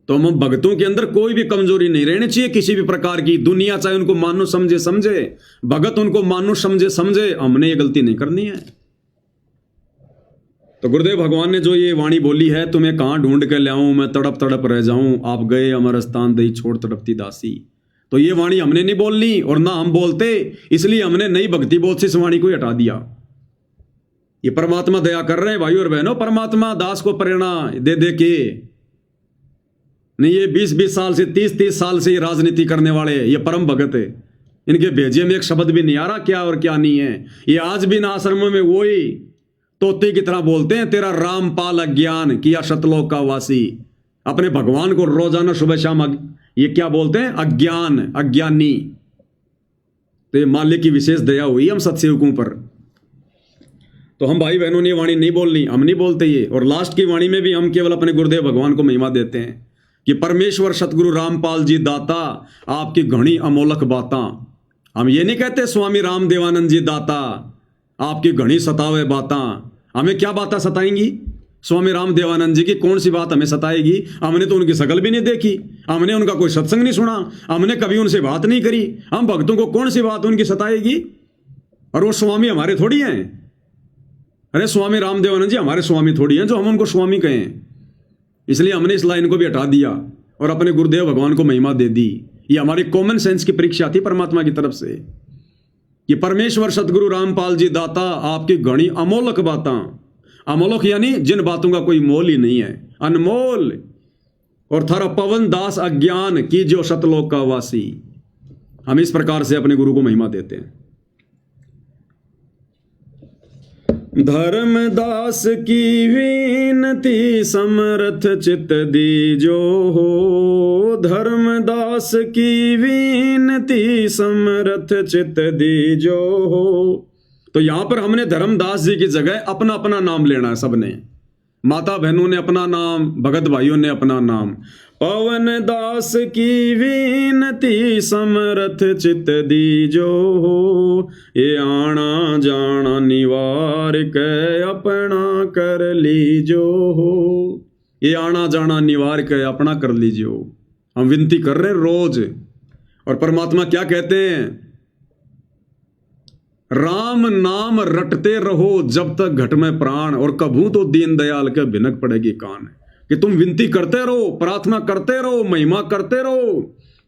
तो हम भक्तों के अंदर कोई भी कमजोरी नहीं रहनी चाहिए किसी भी प्रकार की। दुनिया चाहे उनको मानो समझे, भगत उनको मानो समझे, हमने ये गलती नहीं करनी है। तो गुरुदेव भगवान ने जो ये वाणी बोली है, तुम्हें कहां ढूंढ के लाऊं, मैं तड़प तड़प रह जाऊं, आप गए अमर स्थान दई छोड़ तड़पती दासी। तो ये वाणी हमने नहीं बोलनी, और ना हम बोलते, इसलिए हमने नई भक्ति बोध से इस वाणी को हटा दिया। ये परमात्मा दया कर रहे हैं भाई और बहनों। परमात्मा दास को प्रेरणा दे दे के नहीं, ये 20-20 साल से 30-30 साल से राजनीति करने वाले ये परम भगत है, इनके भेजे में एक शब्द भी नहीं आ रहा क्या और क्या नहीं है। ये आज भी ना आश्रमों में वही तोते की तरह बोलते हैं, तेरा रामपाल अज्ञान किया सतलोक का वासी। अपने भगवान को रोजाना सुबह शाम ये क्या बोलते हैं? अज्ञान, अज्ञानी। तो ये मालिक की विशेष दया हुई हम सत्सेवकों पर। तो हम भाई बहनों ने वाणी नहीं बोलनी, हम नहीं बोलते ये। और लास्ट की वाणी में भी हम केवल अपने गुरुदेव भगवान को महिमा देते हैं कि परमेश्वर सतगुरु रामपाल जी दाता, आपकी घनी अमोलक बातां। हम ये नहीं कहते स्वामी राम देवानंद जी दाता, आपकी घनी सतावे बातां। हमें क्या बातें सताएंगी? स्वामी राम देवानंद जी की कौन सी बात हमें सताएगी? हमने तो उनकी शकल भी नहीं देखी, हमने उनका कोई सत्संग नहीं सुना, हमने कभी उनसे बात नहीं करी। हम भक्तों को कौन सी बात उनकी सताएगी? और वो स्वामी हमारे थोड़ी हैं। अरे स्वामी राम देवानंद जी हमारे स्वामी थोड़ी हैं जो हम उनको स्वामी कहें। इसलिए हमने इस लाइन को भी हटा दिया और अपने गुरुदेव भगवान को महिमा दे दी। ये हमारी कॉमन सेंस की परीक्षा थी परमात्मा की तरफ से। कि परमेश्वर सतगुरु रामपाल जी दाता आपकी घणी अमोलक बातां, अमोलक यानी जिन बातों का कोई मोल ही नहीं है, अनमोल, और थारा पवन दास अज्ञान की जो सतलोक का वासी। हम इस प्रकार से अपने गुरु को महिमा देते हैं। धर्मदास की विनती समर्थ चित दीजो हो, धर्मदास की विनती समर्थ चित दीजो हो। तो यहां पर हमने धर्मदास जी की जगह अपना अपना नाम लेना है सबने। माता बहनों ने अपना नाम, भगत भाइयों ने अपना नाम। पवन दास की विनती समरथ चित दीजो हो, ये आना जाना निवार के अपना कर लीजो हो। ये आना जाना निवार के अपना कर लीजियो। हम विनती कर रहे हैं रोज, और परमात्मा क्या कहते हैं? राम नाम रटते रहो जब तक घट में प्राण, और कभू तो दीन दयाल के भिनक पड़ेगी कान। कि तुम विनती करते रहो, प्रार्थना करते रहो, महिमा करते रहो,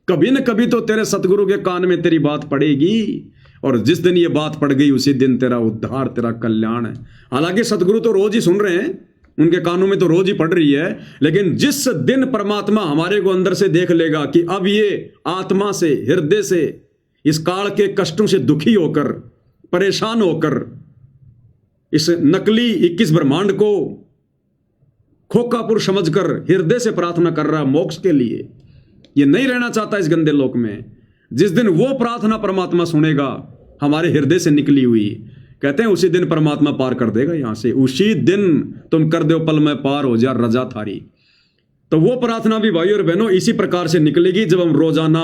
कभी न कभी तो तेरे सतगुरु के कान में तेरी बात पड़ेगी। और जिस दिन ये बात पड़ गई उसी दिन तेरा उद्धार, तेरा कल्याण है। हालांकि सतगुरु तो रोज ही सुन रहे हैं, उनके कानों में तो रोज ही पड़ रही है, लेकिन जिस दिन परमात्मा हमारे को अंदर से देख लेगा कि अब ये आत्मा से, हृदय से, इस काल के कष्टों से दुखी होकर, परेशान होकर इस नकली 21 ब्रह्मांड को खोखा पुरुष समझकर हृदय से प्रार्थना कर रहा मोक्ष के लिए, ये नहीं रहना चाहता इस गंदे लोक में। जिस दिन वो प्रार्थना परमात्मा सुनेगा हमारे हृदय से निकली हुई, कहते हैं उसी दिन परमात्मा पार कर देगा यहां से। उसी दिन तुम कर दो पल में पार हो जा रजा थारी। तो वो प्रार्थना भी भाइयों और बहनों इसी प्रकार से निकलेगी जब हम रोजाना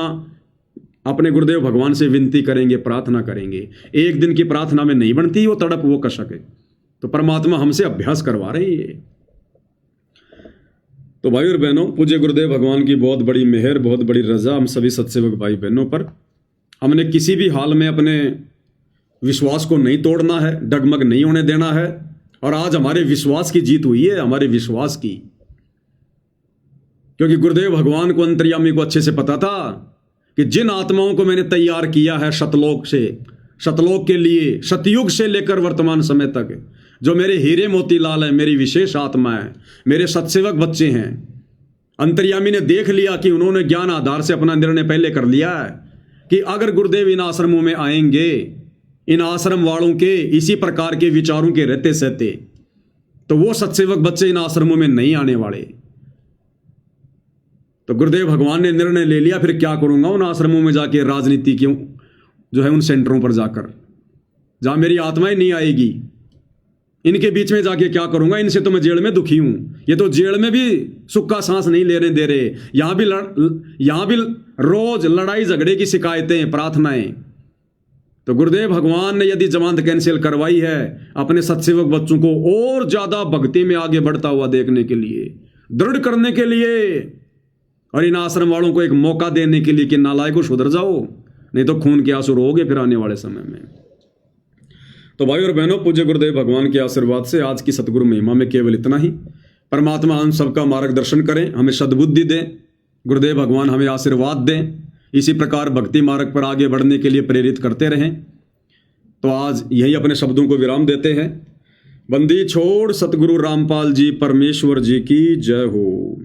अपने गुरुदेव भगवान से विनती करेंगे, प्रार्थना करेंगे। एक दिन की प्रार्थना में नहीं बनती वो तड़प, वो कशक है। तो परमात्मा हमसे अभ्यास करवा रहे हैं। तो भाई और बहनों, पूज्य गुरुदेव भगवान की बहुत बड़ी मेहर, बहुत बड़ी रजा हम सभी सत्सेवक भाई बहनों पर। हमने किसी भी हाल में अपने विश्वास को नहीं तोड़ना है, डगमग नहीं होने देना है। और आज हमारे विश्वास की जीत हुई है, हमारे विश्वास की, क्योंकि गुरुदेव भगवान को, अंतर्यामी को अच्छे से पता था कि जिन आत्माओं को मैंने तैयार किया है शतलोक से, शतलोक के लिए, सतयुग से लेकर वर्तमान समय तक, जो मेरे हीरे मोतीलाल है, मेरी विशेष आत्मा है, मेरे सत्सेवक बच्चे हैं, अंतर्यामी ने देख लिया कि उन्होंने ज्ञान आधार से अपना निर्णय पहले कर लिया है कि अगर गुरुदेव इन आश्रमों में आएंगे, इन आश्रम वालों के इसी प्रकार के विचारों के रहते सहते, तो वो सत्सेवक बच्चे इन आश्रमों में नहीं आने वाले। तो गुरुदेव भगवान ने निर्णय ले लिया, फिर क्या करूंगा उन आश्रमों में जाके, राजनीति क्यों जो है उन सेंटरों पर जाकर, जहां मेरी आत्मा ही नहीं आएगी, इनके बीच में जाके क्या करूंगा? इनसे तो मैं जेल में दुखी हूं, ये तो जेल में भी सुख का सांस नहीं लेने दे रहे। यहां भी रोज लड़ाई झगड़े की शिकायतें, प्रार्थनाएं। तो गुरुदेव भगवान ने यदि जमानत कैंसिल करवाई है अपने सत्सेवक बच्चों को और ज्यादा भक्ति में आगे बढ़ता हुआ देखने के लिए, दृढ़ करने के लिए, और इन आश्रम वालों को एक मौका देने के लिए कि नालायकों सुधर जाओ, नहीं तो खून के आंसू रोगे फिर आने वाले समय में। तो भाई और बहनों, पूज्य गुरुदेव भगवान के आशीर्वाद से आज की सतगुरु महिमा में केवल इतना ही। परमात्मा हम सबका मार्गदर्शन करें, हमें सद्बुद्धि दें, गुरुदेव भगवान हमें आशीर्वाद दें, इसी प्रकार भक्ति मार्ग पर आगे बढ़ने के लिए प्रेरित करते रहें। तो आज यही अपने शब्दों को विराम देते हैं। बंदी छोड़ सतगुरु रामपाल जी परमेश्वर जी की जय हो।